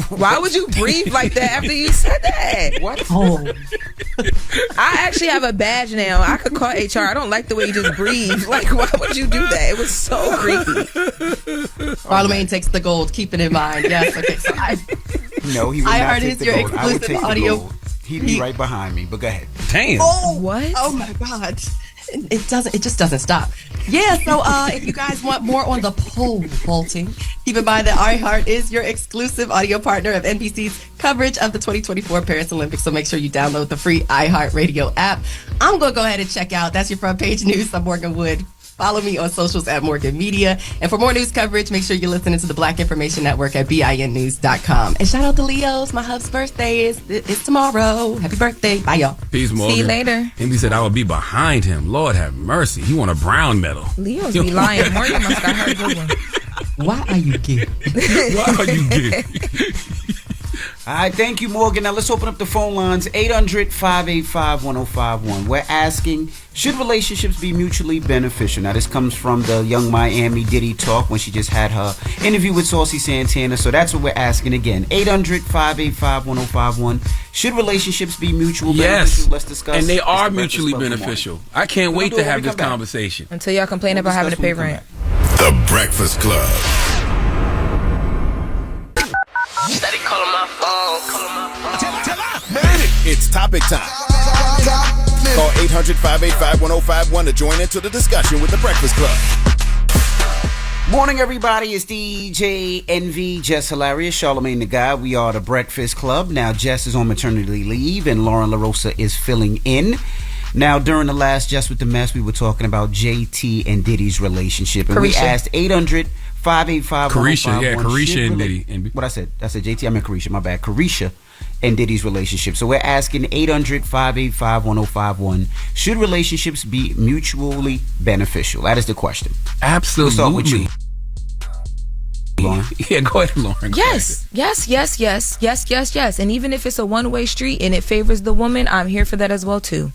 Speaker 3: Why would you breathe like that after you said that?
Speaker 7: What?
Speaker 8: Oh.
Speaker 3: I actually have a badge now. I could call HR. I don't like the way you just breathe. Like, why would you do that? It was so creepy.
Speaker 8: Charlamagne takes the gold. Keep it in mind. Yes. Okay. So
Speaker 7: no, he would not take the
Speaker 8: your
Speaker 7: gold. I would
Speaker 8: exclusive
Speaker 7: take
Speaker 8: audio.
Speaker 7: the gold. He'd be right behind me, but go ahead.
Speaker 6: Damn.
Speaker 8: Oh,
Speaker 3: what?
Speaker 8: Oh my God. It just doesn't stop. Yeah, so if you guys want more on the pole vaulting, keep in mind that iHeart is your exclusive audio partner of NBC's coverage of the 2024 Paris Olympics. So make sure you download the free iHeart Radio app. I'm going to go ahead and check out. That's your front page news. I'm Morgan Wood. Follow me on socials at Morgan Media. And for more news coverage, make sure you're listening to the Black Information Network at BINnews.com. And shout out to Leo's. My hub's birthday is tomorrow. Happy birthday. Bye, y'all.
Speaker 6: Peace, Morgan.
Speaker 3: See you later.
Speaker 6: He said I would be behind him. Lord have mercy. He won a brown medal.
Speaker 3: Leo's be lying. Morgan must have heard a good one.
Speaker 8: Why are you gay?
Speaker 6: Why are you gay?
Speaker 7: All right, thank you, Morgan. Now let's open up the phone lines, 800-585-1051. We're asking, should relationships be mutually beneficial? Now this comes from the Young Miami Diddy talk when she just had her interview with Saucy Santana. So that's what we're asking again, 800-585-1051. Should relationships be mutually beneficial? Let's discuss.
Speaker 6: And they are mutually beneficial. I can't wait to have this conversation.
Speaker 3: Until y'all complain about having to pay rent.
Speaker 4: The Breakfast Club.
Speaker 15: Steady calling my phone.
Speaker 4: It's topic time. Call 800-585-1051 to join into the discussion with The Breakfast Club.
Speaker 7: Morning, everybody. It's DJ NV, Jess Hilarious, Charlamagne the Guy. We are The Breakfast Club. Now, Jess is on maternity leave, and Lauren LaRosa is filling in. Now, during the last Jess With The Mess, we were talking about JT and Diddy's relationship. And we asked 800-585-1051.
Speaker 6: Carisha and Diddy.
Speaker 7: What I said JT, I meant Carisha, my bad. Carisha and Diddy's relationship. So we're asking 800-585-1051. Should relationships be mutually beneficial? That is the question.
Speaker 6: Absolutely.
Speaker 7: We'll start with you. Lauren.
Speaker 6: Yeah, go ahead, Lauren.
Speaker 3: Yes. And even if it's a one-way street and it favors the woman, I'm here for that as well too.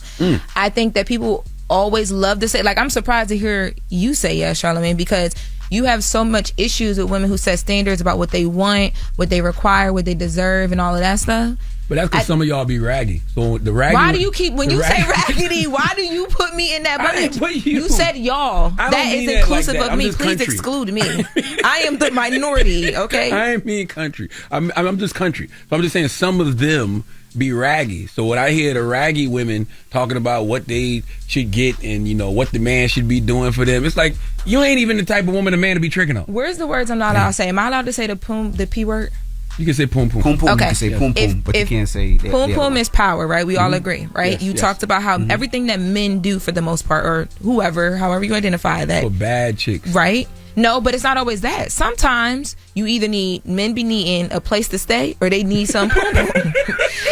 Speaker 3: I think that people always love to say, like, I'm surprised to hear you say yes, Charlamagne, because you have so much issues with women who set standards about what they want, what they require, what they deserve, and all of that stuff.
Speaker 6: But that's because some of y'all be raggy. So the raggy.
Speaker 3: Why do you keep, when you say raggedy, why do you put me in that bunch? You said y'all. That is inclusive of me. Please exclude me. I am the minority, okay?
Speaker 6: I ain't mean country. I'm just country. So I'm just saying some of them be raggy. So when I hear the raggy women talking about what they should get and, you know, what the man should be doing for them, it's like, you ain't even the type of woman a man to be tricking on.
Speaker 3: Where's the words I'm not allowed to say? Am I allowed to say the P word?
Speaker 6: You can say poom poom.
Speaker 7: Poom poom.
Speaker 3: Okay.
Speaker 7: You can say poom poom, but you can't say that.
Speaker 3: Poom poom is power, right? We all agree, right?
Speaker 7: Yes,
Speaker 3: you
Speaker 7: yes.
Speaker 3: talked about how everything that men do for the most part, or whoever, however you identify that.
Speaker 6: For bad chicks.
Speaker 3: Right? No, but it's not always that. Sometimes you either need, men be needing a place to stay or they need some poom poom.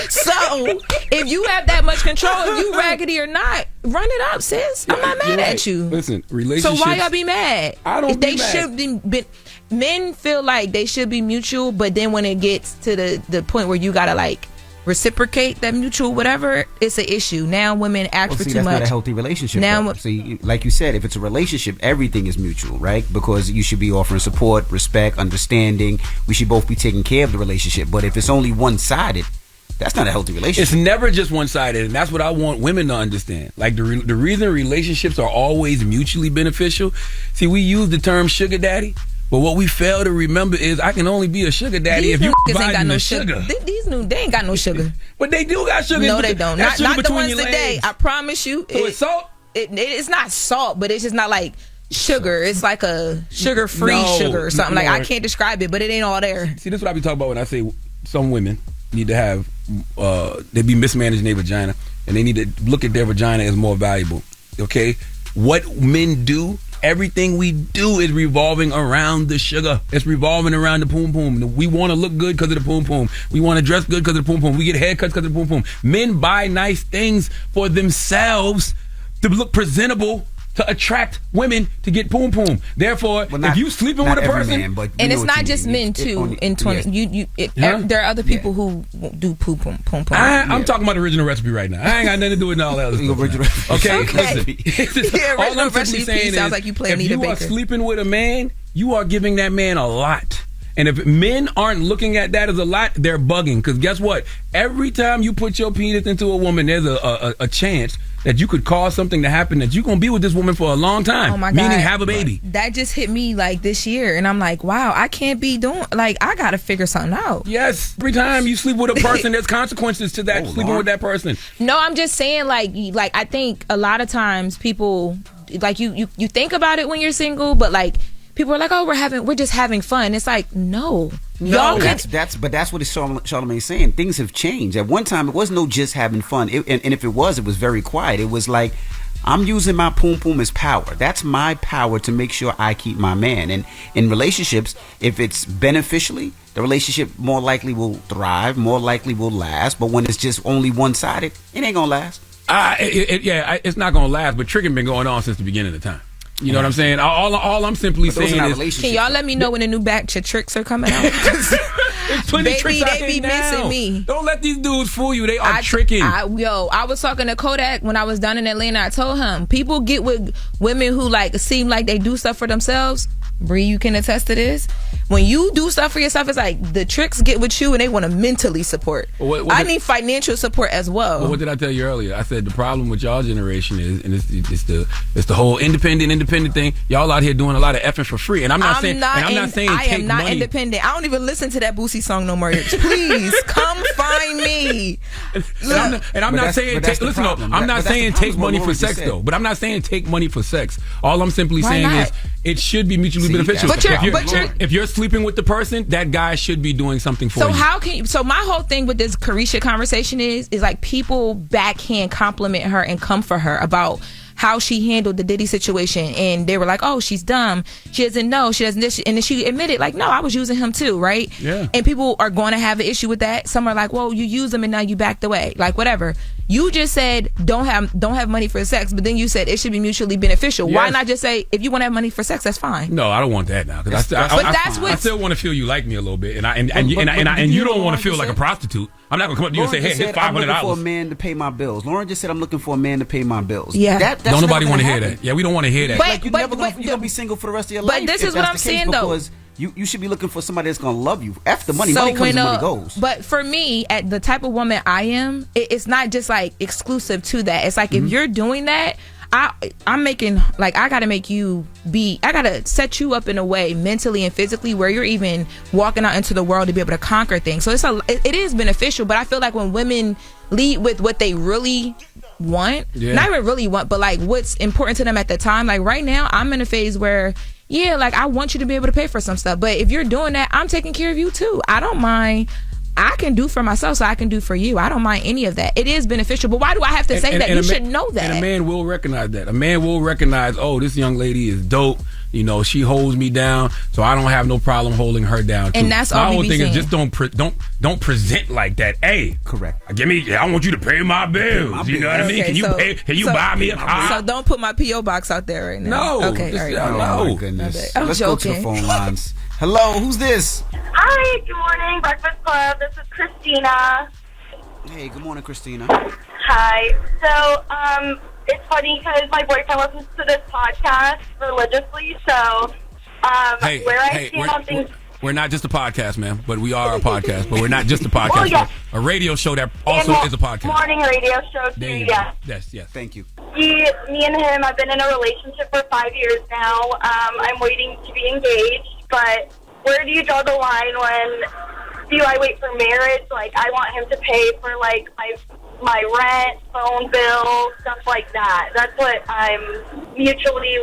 Speaker 3: So if you have that much control, if you raggedy or not, run it up, sis. I'm not mad at you.
Speaker 6: Listen, relationships.
Speaker 3: So why y'all be mad?
Speaker 6: I don't
Speaker 3: They
Speaker 6: be mad.
Speaker 3: should be. Men feel like they should be mutual, but then when it gets to the point where you gotta like reciprocate that mutual whatever, it's an issue. Now women ask for too
Speaker 7: that's
Speaker 3: much.
Speaker 7: not a healthy relationship.
Speaker 3: Now,
Speaker 7: See, like you said, if it's a relationship, everything is mutual, right? Because you should be offering support, respect, understanding. We should both be taking care of the relationship. But if it's only one-sided, that's not a healthy relationship.
Speaker 6: It's never just one-sided, and that's what I want women to understand. Like the reason relationships are always mutually beneficial. See, we use the term sugar daddy, but what we fail to remember is I can only be a sugar daddy if you provide the sugar.
Speaker 3: These new, they ain't got no sugar.
Speaker 6: But they do got sugar.
Speaker 3: No, they don't.
Speaker 6: That's
Speaker 3: Not
Speaker 6: sugar
Speaker 3: the
Speaker 6: between
Speaker 3: ones
Speaker 6: your
Speaker 3: today.
Speaker 6: legs.
Speaker 3: I promise you.
Speaker 6: So it's salt?
Speaker 3: It's not salt, but it's just not like sugar. It's like a sugar-free sugar or something. Like, I can't describe it, but it ain't all there.
Speaker 6: See, this is what I be talking about when I say some women need to have, they be mismanaging their vagina, and they need to look at their vagina as more valuable. Okay? What men do, everything we do is revolving around the sugar. It's revolving around the poom poom. We want to look good because of the poom poom. We want to dress good because of the poom poom. We get haircuts because of the poom poom. Men buy nice things for themselves to look presentable, to attract women to get poom poom. Therefore, if you sleeping with a person,
Speaker 3: And it's not just men too. There are other people who do poom poom.
Speaker 6: I'm talking about the original recipe right now. I ain't got nothing to do with all that other stuff. Okay, listen. All I'm simply saying is,
Speaker 3: like you
Speaker 6: if you are sleeping with a man, you are giving that man a lot. And if men aren't looking at that as a lot, they're bugging. Because guess what? Every time you put your penis into a woman, there's a chance that you could cause something to happen, that you're going to be with this woman for a long time.
Speaker 3: Oh my God.
Speaker 6: Meaning have a baby.
Speaker 3: That just hit me like this year. And I'm like, wow, I can't be doing, like, I got to figure something out.
Speaker 6: Yes. Every time you sleep with a person, there's consequences to that, sleeping with that person.
Speaker 3: No, I'm just saying, like I think a lot of times people, like, you think about it when you're single, but like, people are like, oh, we're just having fun. It's like, no.
Speaker 7: No, that's what Charlamagne's saying. Things have changed. At one time, it was no just having fun. And if it was very quiet. It was like, I'm using my poom poom as power. That's my power to make sure I keep my man. And in relationships, if it's beneficially, the relationship more likely will thrive, more likely will last. But when it's just only one-sided, it ain't gonna last.
Speaker 6: It's not gonna last. But tricking been going on since the beginning of time. You know what I'm saying? All I'm simply saying is,
Speaker 3: can y'all let me know when the new batch of tricks are coming out?
Speaker 6: There's plenty of tricks out
Speaker 3: they be
Speaker 6: there
Speaker 3: missing
Speaker 6: now.
Speaker 3: me.
Speaker 6: Don't let these dudes fool you. They are tricking.
Speaker 3: I was talking to Kodak when I was down in Atlanta. I told him, people get with women who like seem like they do stuff for themselves. Bree, you can attest to this. When you do stuff for yourself, it's like the tricks get with you and they want to mentally support. I need financial support as well.
Speaker 6: What did I tell you earlier? I said the problem with y'all generation is, and it's the whole independent thing. Y'all out here doing a lot of effing for free, and I'm not saying
Speaker 3: I
Speaker 6: take
Speaker 3: am not
Speaker 6: money.
Speaker 3: independent. I don't even listen to that Boosie song no more. Please come find me.
Speaker 6: I'm not saying take money for sex though. But I'm not saying take money for sex. All I'm simply saying is it should be mutually beneficial. If you're sleeping with the person, that guy should be doing something for you.
Speaker 3: So how can you? So my whole thing with this Carisha conversation is like people backhand compliment her and come for her about how she handled the Diddy situation, and they were like, oh, she's dumb, she doesn't know, she doesn't this, and then she admitted like, no, I was using him too, right?
Speaker 6: Yeah.
Speaker 3: And people are going to have an issue with that. Some are like, well, you use him and now you backed away, like whatever. You just said don't have money for sex, but then you said it should be mutually beneficial.
Speaker 6: Yes.
Speaker 3: Why not just say if you want to have money for sex, that's fine?
Speaker 6: No, I don't want that now. I still want to feel you like me a little bit, and you don't want to feel like a prostitute. I'm not gonna come up to you and say, "Hey, here's $500."
Speaker 7: I'm looking for a man to pay my bills. Lauren just said, "I'm looking for a man to pay my bills."
Speaker 3: Yeah,
Speaker 7: that's
Speaker 6: don't nobody want to hear
Speaker 7: happen.
Speaker 6: that. Yeah, we don't want to hear that.
Speaker 7: But, you're gonna be single for the rest of your life.
Speaker 3: But this is what I'm saying, though.
Speaker 7: Because you should be looking for somebody that's gonna love you. After money, money comes and money goes.
Speaker 3: But for me, at the type of woman I am, it's not just like exclusive to that. It's like if you're doing that, I'm making, like, I gotta make you I gotta set you up in a way mentally and physically where you're even walking out into the world to be able to conquer things. So it is beneficial, but I feel like when women lead with what they really want, not even really want, but like what's important to them at the time. Like right now, I'm in a phase where, yeah, like I want you to be able to pay for some stuff, but if you're doing that, I'm taking care of you too. I don't mind. I can do for myself, so I can do for you. I don't mind any of that. It is beneficial, but why do I have to say that? You should know that.
Speaker 6: And a man will recognize that. A man will recognize, oh, this young lady is dope. You know, she holds me down, so I don't have no problem holding her down too.
Speaker 3: And that's all we be saying.
Speaker 6: My whole thing is just don't present like that. Hey,
Speaker 7: correct.
Speaker 6: I want you to pay my bills. You know what I mean? Can you buy me a car?
Speaker 3: So don't put my P.O. box out there right now.
Speaker 6: No.
Speaker 3: Okay. All right.
Speaker 7: Oh my goodness. Let's
Speaker 3: joking.
Speaker 7: go to the phone lines. Hello, who's this?
Speaker 19: Hi, good morning, Breakfast Club. This is Christina.
Speaker 7: Hey, good morning, Christina.
Speaker 19: Hi. So, it's funny because my boyfriend listens to this podcast religiously, so, where I stand on things...
Speaker 6: We're not just a podcast, ma'am, but we are a podcast. But we're not just a podcast.
Speaker 19: Well, yes.
Speaker 6: A radio show that also is a podcast.
Speaker 19: Morning radio show, too, yes.
Speaker 6: Yes.
Speaker 7: Thank you.
Speaker 19: Me and him have been in a relationship for 5 years now. I'm waiting to be engaged, but where do you draw the line when do I wait for marriage? Like, I want him to pay for, like, my rent, phone bill, stuff like that. That's what I'm mutually,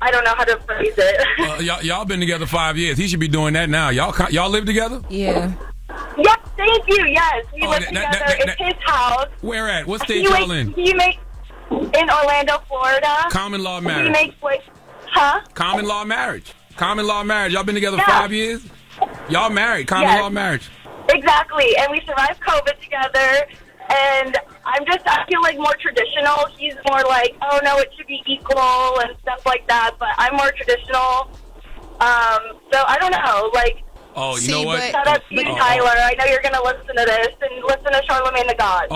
Speaker 19: I don't know how to phrase it.
Speaker 6: Y'all been together 5 years. He should be doing that now. Y'all live together?
Speaker 3: Yeah.
Speaker 19: Yes, thank you. Yes, we live together. It's his house.
Speaker 6: Where at? What state y'all in?
Speaker 19: He makes in Orlando, Florida.
Speaker 6: Common law marriage.
Speaker 19: He makes
Speaker 6: Common law marriage. Common law marriage. Y'all been together 5 years? Y'all married. Common law marriage.
Speaker 19: Exactly. And we survived COVID together. And I feel like more traditional. He's more like, oh no, it should be equal and stuff like that. But I'm more traditional. So I don't know. Like,
Speaker 6: oh, you know what?
Speaker 19: Shout out to you, Tyler. I know you're going to listen to this and listen to Charlamagne the God.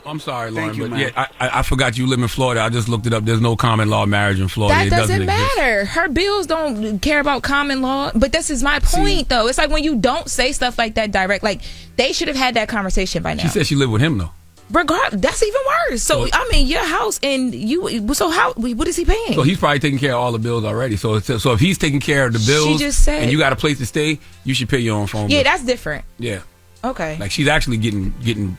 Speaker 6: I'm sorry, Lauren.
Speaker 7: Thank you,
Speaker 6: but
Speaker 7: man.
Speaker 6: yeah, I forgot you live in Florida. I just looked it up. There's no common law marriage in Florida.
Speaker 3: That
Speaker 6: It
Speaker 3: doesn't
Speaker 6: exist.
Speaker 3: matter. Her bills don't care about common law. But this is my point, though. It's like when you don't say stuff like that direct. Like, they should have had that conversation by now.
Speaker 6: She said she lived with him, though.
Speaker 3: That's even worse. So I mean, your house and you. So what is he paying?
Speaker 6: So he's probably taking care of all the bills already. So if he's taking care of the bills,
Speaker 3: She just said,
Speaker 6: and you got a place to stay, you should pay your own phone bill.
Speaker 3: Yeah, that's different.
Speaker 6: Yeah.
Speaker 3: Okay.
Speaker 6: Like she's actually getting.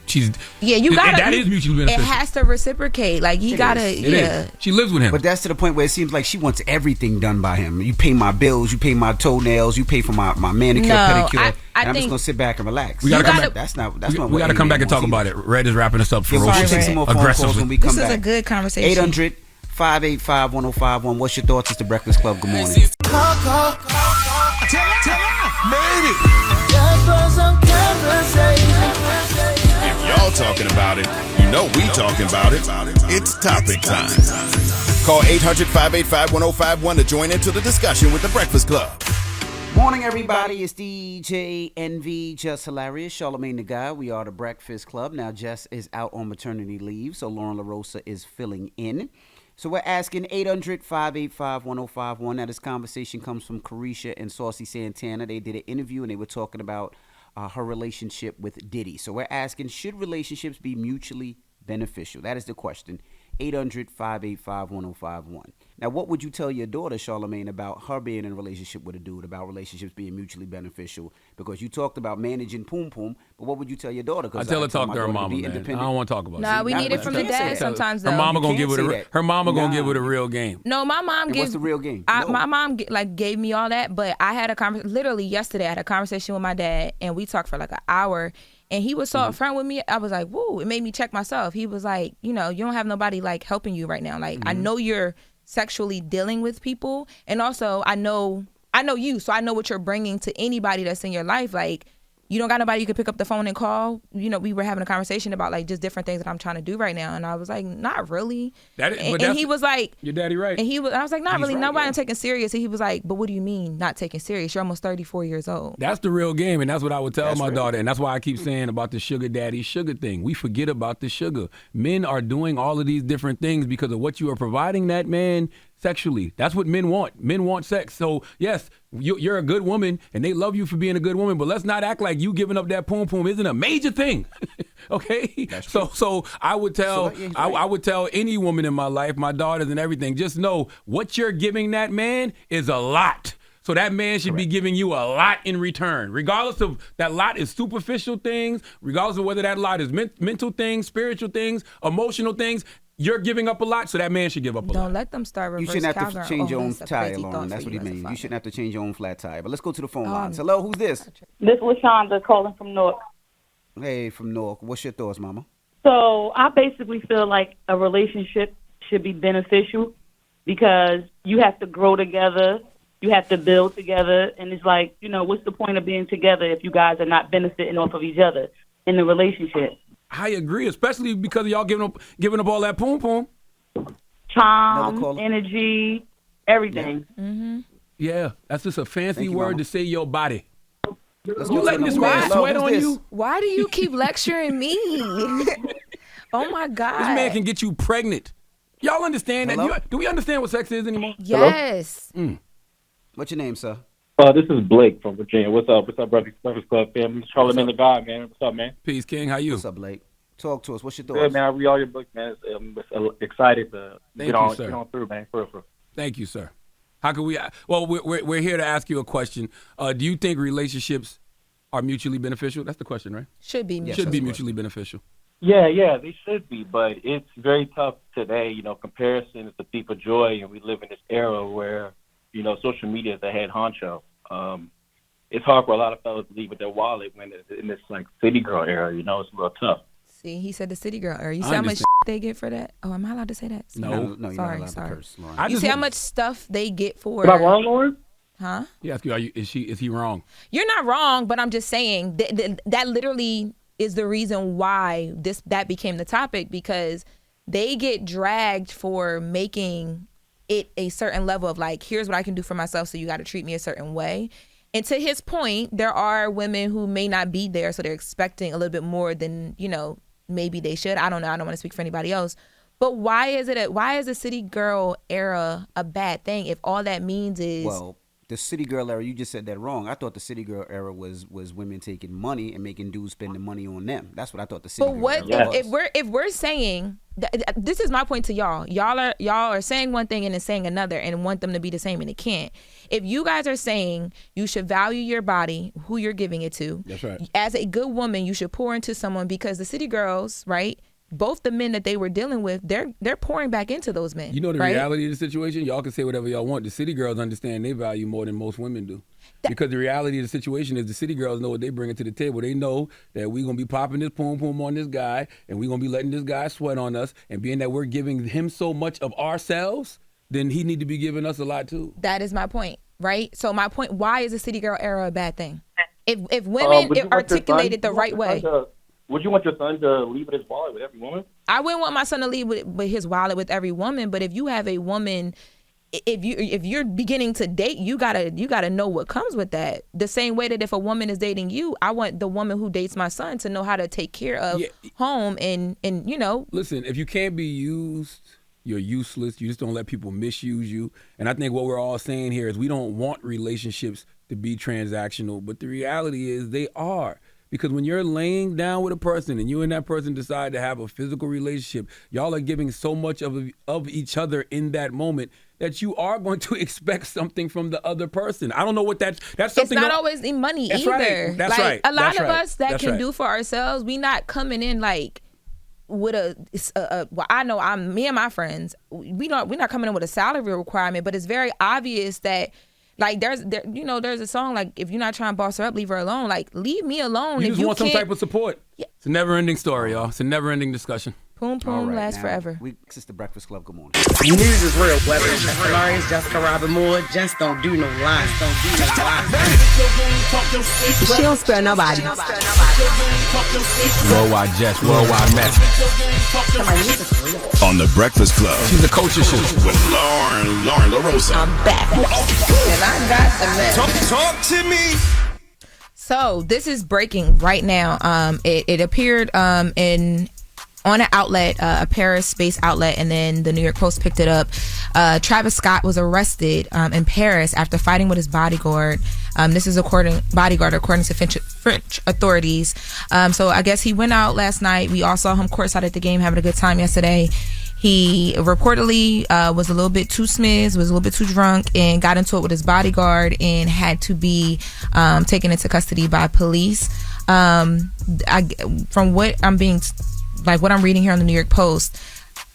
Speaker 6: She's.
Speaker 3: Yeah, you gotta.
Speaker 6: That is mutually beneficial.
Speaker 3: It has to reciprocate. Like you gotta.
Speaker 6: It is. She lives with him.
Speaker 7: But that's to the point where it seems like she wants everything done by him. You pay my bills, you pay my toenails, you pay for my manicure, pedicure. And I'm just gonna sit back and relax.
Speaker 6: We gotta come back.
Speaker 7: That's not.
Speaker 6: We gotta come back and talk about it. Red is wrapping us up ferociously,
Speaker 7: some more phone calls when we come
Speaker 3: This
Speaker 7: back.
Speaker 3: is a good conversation.
Speaker 7: 800-585-1051. What's your thoughts? It's the Breakfast Club. Good morning.
Speaker 4: If y'all talking about it, you know we talking about it. It's topic time. Call 800-585-1051 to join into the discussion with the Breakfast Club.
Speaker 7: Morning, everybody. It's DJ NV, Jess Hilarious, Charlamagne the God. We are the Breakfast Club. Now, Jess is out on maternity leave, so Lauren LaRosa is filling in. So we're asking 800-585-1051. Now, this conversation comes from Carisha and Saucy Santana. They did an interview, and they were talking about her relationship with Diddy. So we're asking, should relationships be mutually beneficial? That is the question. 800-585-1051. Now, what would you tell your daughter, Charlamagne, about her being in a relationship with a dude, about relationships being mutually beneficial? Because you talked about managing poom poom, but what would you tell your daughter?
Speaker 6: I tell her talk to her mama, man. I don't want to talk about it.
Speaker 3: Nah, we need it from the dad sometimes, though.
Speaker 6: Her mama gonna give it a real game.
Speaker 3: No, my mom gives.
Speaker 7: What's the real game?
Speaker 3: My mom gave me all that, but I had a conversation. Literally yesterday, I had a conversation with my dad, and we talked for like an hour. And he was so upfront with me. I was like, woo, it made me check myself. He was like, you don't have nobody like helping you right now. Like, I know you're sexually dealing with people. And also I know you, so I know what you're bringing to anybody that's in your life. Like, you don't got nobody you could pick up the phone and call. You know, we were having a conversation about like just different things that I'm trying to do right now, and I was like, not really. And he was like,
Speaker 6: your daddy right.
Speaker 3: And I was like, not really.
Speaker 6: Right,
Speaker 3: Nobody I'm taking serious. And he was like, but what do you mean not taking serious? You're almost 34 years old.
Speaker 6: That's the real game, and that's what I would tell my daughter, and that's why I keep saying about the sugar daddy sugar thing. We forget about the sugar. Men are doing all of these different things because of what you are providing that man sexually. That's what men want. Men want sex. So yes, you're a good woman, and they love you for being a good woman. But let's not act like you giving up that poom poom isn't a major thing. Okay. So I would tell I would tell any woman in my life, my daughters and everything, just know what you're giving that man is a lot. So that man should be giving you a lot in return, regardless of that lot is superficial things, regardless of whether that lot is mental things, spiritual things, emotional things. You're giving up a lot, so that man should give up a lot.
Speaker 3: Don't let them start reverse.
Speaker 7: You shouldn't have to
Speaker 3: cowgirl.
Speaker 7: change your
Speaker 3: Oh,
Speaker 7: own
Speaker 3: that's a
Speaker 7: tire,
Speaker 3: crazy
Speaker 7: Lauren.
Speaker 3: thought
Speaker 7: That's
Speaker 3: for
Speaker 7: what he
Speaker 3: you as a
Speaker 7: means. You
Speaker 3: father.
Speaker 7: shouldn't have to change your own flat tire. But let's go to the phone lines. Hello, who's this?
Speaker 20: This was Shonda calling from Newark.
Speaker 7: Hey, from Newark. What's your thoughts, Mama?
Speaker 20: So I basically feel like a relationship should be beneficial because you have to grow together, you have to build together, and it's like, you know, what's the point of being together if you guys are not benefiting off of each other in the relationship?
Speaker 6: I agree, especially because of y'all giving up all that poom poom.
Speaker 20: Charm, energy, everything.
Speaker 6: Yeah, that's just a fancy
Speaker 7: you,
Speaker 6: word
Speaker 7: Mama.
Speaker 6: to say your body.
Speaker 7: Let's
Speaker 6: You
Speaker 7: go to
Speaker 6: letting this
Speaker 7: another
Speaker 6: man
Speaker 7: call.
Speaker 6: sweat
Speaker 7: Hello,
Speaker 6: on
Speaker 7: who's
Speaker 6: you?
Speaker 3: Why do you keep lecturing me? Oh my God.
Speaker 6: This man can get you pregnant. Y'all understand
Speaker 7: Hello?
Speaker 6: that? Do we understand what sex is anymore?
Speaker 3: Yes.
Speaker 7: What's your name, sir?
Speaker 21: This is Blake from Virginia. What's up? What's up, Breakfast Club fam? Charlamagne the God, man. What's up, man?
Speaker 6: Peace, King. How you?
Speaker 7: What's up, Blake? Talk to us. What's your thoughts?
Speaker 21: Good, man. I read all your books, man. Excited to
Speaker 6: Thank
Speaker 21: get
Speaker 6: you,
Speaker 21: on
Speaker 6: sir.
Speaker 21: get on through, man. For real.
Speaker 6: Thank you, sir. How can we? Well, we're here to ask you a question. Do you think relationships are mutually beneficial? That's the question, right?
Speaker 3: Should be.
Speaker 6: Should be mutually beneficial.
Speaker 21: Yeah, they should be, but it's very tough today. You know, comparison is the thief of joy, and we live in this era where, you know, social media is the head honcho. It's hard for a lot of fellas to leave with their wallet when it's in this like city girl era. You know, it's real tough.
Speaker 3: See, he said the city girl era. You see how much they get for that? Oh, am I allowed to say that?
Speaker 7: No, you're not
Speaker 3: sorry,
Speaker 7: allowed
Speaker 3: sorry.
Speaker 7: to curse, Lauren.
Speaker 3: You see how much stuff they get for?
Speaker 21: Am I wrong, Lauren?
Speaker 3: Huh?
Speaker 6: He asked you, is he wrong?
Speaker 3: You're not wrong, but I'm just saying that literally is the reason why that became the topic, because they get dragged for making it a certain level of like, here's what I can do for myself, so you got to treat me a certain way. And to his point, there are women who may not be there, so they're expecting a little bit more than, you know, maybe they should. I don't know. I don't want to speak for anybody else. But why is the city girl era a bad thing if all that means is...
Speaker 7: Well, the city girl era, you just said that wrong. I thought the city girl era was women taking money and making dudes spend the money on them. That's what I thought the city girl era was.
Speaker 3: if we're saying this is my point to y'all. Y'all are saying one thing and then saying another and want them to be the same, and it can't. If you guys are saying you should value your body, who you're giving it to,
Speaker 6: that's right.
Speaker 3: As a good woman, you should pour into someone, because the city girls, right? Both the men that they were dealing with, they're pouring back into those men.
Speaker 6: You know the
Speaker 3: right?
Speaker 6: reality of the situation? Y'all can say whatever y'all want. The city girls understand they value more than most women do. Because the reality of the situation is the city girls know what they bring to the table. They know that we're going to be popping this poom poom on this guy, and we're going to be letting this guy sweat on us. And being that we're giving him so much of ourselves, then he need to be giving us a lot too.
Speaker 3: That is my point, right? So my point, why is the city girl era a bad thing? If women articulate it the right way.
Speaker 21: Would you want your son to leave with his wallet with every woman?
Speaker 3: I wouldn't want my son to leave with his wallet with every woman, but if you have a woman, if you're beginning to date, you gotta know what comes with that. The same way that if a woman is dating you, I want the woman who dates my son to know how to take care of home and you know.
Speaker 6: Listen, if you can't be used, you're useless. You just don't let people misuse you. And I think what we're all saying here is we don't want relationships to be transactional, but the reality is they are. Because when you're laying down with a person and you and that person decide to have a physical relationship, y'all are giving so much of each other in that moment that you are going to expect something from the other person. I don't know what that's something.
Speaker 3: It's not always the money
Speaker 6: that's
Speaker 3: either.
Speaker 6: Right. That's
Speaker 3: like,
Speaker 6: right.
Speaker 3: A lot
Speaker 6: that's
Speaker 3: of
Speaker 6: right.
Speaker 3: us that
Speaker 6: that's
Speaker 3: can
Speaker 6: right.
Speaker 3: do for ourselves, we not coming in like with well, I know me and my friends, we're not coming in with a salary requirement, but it's very obvious that. Like there's a song like, if you're not trying to boss her up, leave her alone. Like, leave me alone.
Speaker 6: You
Speaker 3: if
Speaker 6: just
Speaker 3: you
Speaker 6: want some type of support. Yeah. It's a never-ending story, y'all. It's a never-ending discussion.
Speaker 3: Poom poom lasts forever.
Speaker 7: This is the Breakfast Club. Good morning.
Speaker 15: News is real, whether it's Jess Hilarious, Jessica Robin Moore, just don't do no lies.
Speaker 16: She don't spare nobody.
Speaker 6: Worldwide Jess, worldwide Mack.
Speaker 4: On the Breakfast Club.
Speaker 6: She's a coach of shit.
Speaker 4: With Lauren LaRosa.
Speaker 16: I'm back. And I got the mess.
Speaker 12: Talk to me.
Speaker 3: So this is breaking right now. It appeared on an outlet, a Paris-based outlet, and then the New York Post picked it up. Travis Scott was arrested in Paris after fighting with his bodyguard. This is according to French authorities. So I guess he went out last night. We all saw him courtside at the game, having a good time yesterday. He reportedly was a little bit too smizzed, was a little bit too drunk, and got into it with his bodyguard and had to be taken into custody by police. From what I'm reading here on the New York Post,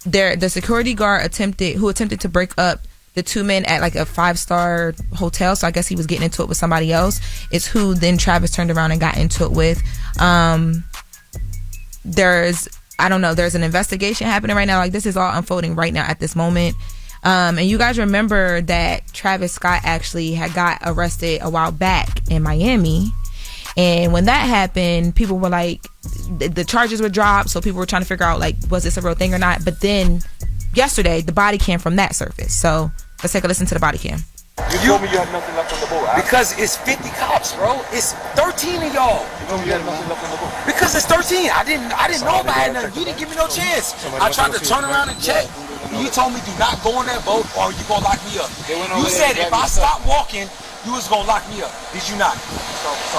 Speaker 3: the security guard attempted to break up the two men at like a 5-star hotel. So I guess he was getting into it with somebody else. It's who then Travis turned around and got into it with. There's an investigation happening right now. Like, this is all unfolding right now at this moment. And you guys remember that Travis Scott actually had got arrested a while back in Miami. And when that happened, people were like, the charges were dropped, so people were trying to figure out, like, was this a real thing or not? But then yesterday, the body cam from that surfaced. So let's take a listen to the body cam.
Speaker 21: You told me you had nothing left on the boat.
Speaker 12: Because it's 50 cops, bro. It's 13 of y'all.
Speaker 21: You told me you had nothing left on the boat.
Speaker 12: Because it's 13. I didn't know if I had nothing. You didn't give me no chance. I tried to turn around and check. You told me do not go on that boat or you gonna lock me up. You said if I stop walking, you was gonna lock me up. Did you not?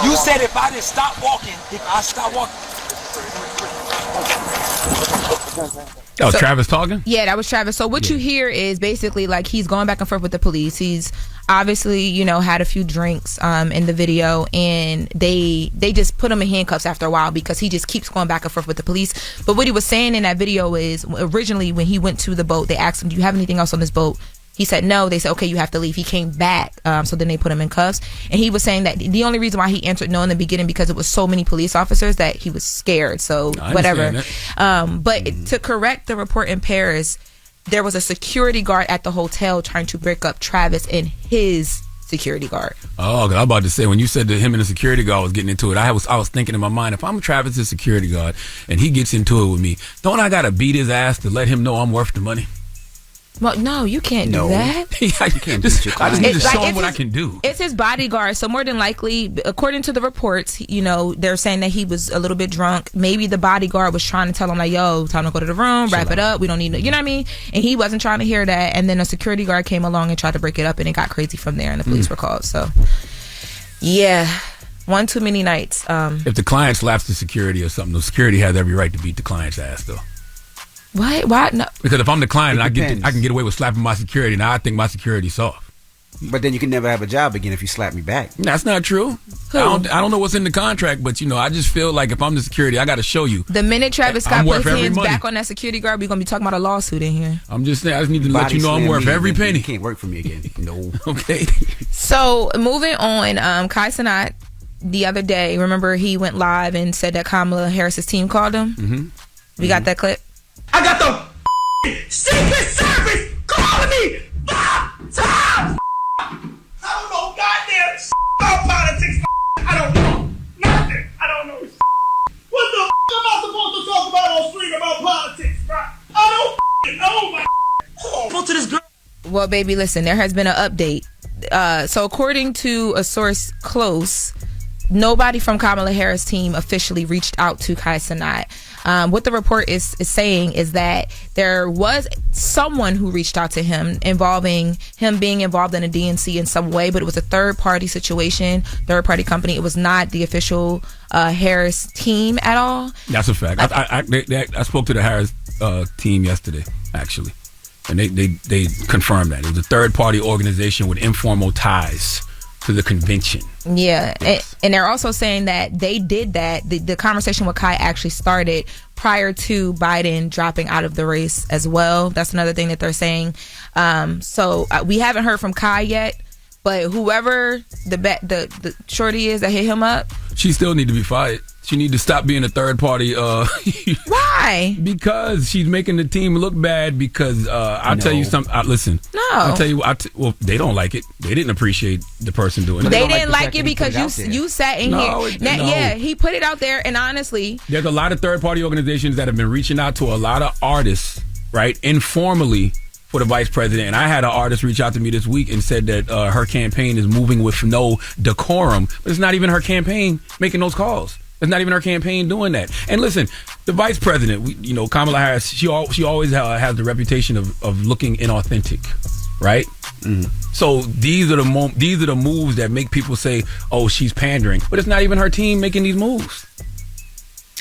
Speaker 12: You said if I didn't stop walking,
Speaker 6: That was Travis talking?
Speaker 3: Yeah, that was Travis. So what you hear is basically like he's going back and forth with the police. He's obviously, had a few drinks in the video, and they just put him in handcuffs after a while because he just keeps going back and forth with the police. But what he was saying in that video is originally when he went to the boat, they asked him, do you have anything else on this boat? He said no. They said, okay, you have to leave. He came back. So then they put him in cuffs. And he was saying that the only reason why he answered no in the beginning because it was so many police officers that he was scared. So whatever. But to correct the report in Paris, there was a security guard at the hotel trying to break up Travis and his security guard.
Speaker 6: Oh, I was about to say, when you said that him and the security guard was getting into it, I was thinking in my mind, if I'm Travis's security guard and he gets into it with me, don't I gotta beat his ass to let him know I'm worth the money?
Speaker 3: Well, no, you can't do that.
Speaker 6: You can't beat your client. I just need to show him what I can do.
Speaker 3: It's his bodyguard, so more than likely, according to the reports, they're saying that he was a little bit drunk. Maybe the bodyguard was trying to tell him, like, yo, time to go to the room, wrap it up. We don't need, you know what I mean? And he wasn't trying to hear that. And then a security guard came along and tried to break it up, and it got crazy from there, and the police were called. So, yeah, one too many nights.
Speaker 6: If the client slaps the security or something, the security has every right to beat the client's ass, though.
Speaker 3: What? Why? No.
Speaker 6: Because if I'm the client and I can get away with slapping my security, now I think my security's soft.
Speaker 7: But then you can never have a job again if you slap me back.
Speaker 6: That's not true. I don't know what's in the contract, but I just feel like if I'm the security, I got to show you.
Speaker 3: The minute Travis Scott puts his hands back on that security guard, we're gonna be talking about a lawsuit in here.
Speaker 6: I'm just saying, I just need to let you know I'm worth every penny.
Speaker 7: You can't work for me again. No.
Speaker 6: Okay.
Speaker 3: So moving on, Kai Cenat the other day, remember he went live and said that Kamala Harris's team called him.
Speaker 6: Mm-hmm.
Speaker 3: We got that clip.
Speaker 12: I got the Secret Service calling me 5 times. I don't know goddamn about politics. I don't know nothing. I don't know what the am I supposed to talk about on stream about politics, bro? I don't know my Go to this girl.
Speaker 3: Well, baby, listen, there has been an update. So according to a source close, nobody from Kamala Harris' team officially reached out to Kai Cenat. What the report is saying is that there was someone who reached out to him involving him being involved in a DNC in some way, but it was a third-party situation, third-party company. It was not the official Harris team at all.
Speaker 6: That's a fact. I spoke to the Harris team yesterday, actually, and they confirmed that. It was a third-party organization with informal ties to the convention.
Speaker 3: Yeah,
Speaker 6: yes.
Speaker 3: And they're also saying that they did that. The conversation with Kai actually started prior to Biden dropping out of the race as well. That's another thing that they're saying. So we haven't heard from Kai yet, but whoever the shorty is that hit him up,
Speaker 6: she still need to be fired. She need to stop being a third party.
Speaker 3: Why?
Speaker 6: Because she's making the team look bad. Because I'll tell you something. Listen.
Speaker 3: No.
Speaker 6: I'll tell you. Well, they don't like it. They didn't appreciate the person doing it.
Speaker 3: They didn't like it because you sat in here. Yeah, he put it out there, and honestly,
Speaker 6: there's a lot of third party organizations that have been reaching out to a lot of artists, right, informally for the vice president. And I had an artist reach out to me this week and said that her campaign is moving with no decorum. But it's not even her campaign making those calls. It's not even her campaign doing that. And listen, the vice president, Kamala Harris, she always has the reputation of looking inauthentic, right? Mm-hmm. So these are the moves that make people say, "Oh, she's pandering," but it's not even her team making these moves.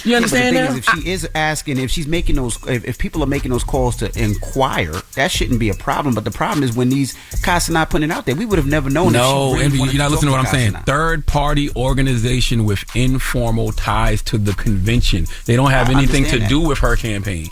Speaker 6: You understand that?
Speaker 7: If she is asking, if she's making those, if people are making those calls to inquire, that shouldn't be a problem. But the problem is when these cops are not putting it out there, we would have never known.
Speaker 6: No, Envy, you're not listening to what I'm saying. Third party organization with informal ties to the convention. They don't have anything to do with her campaign.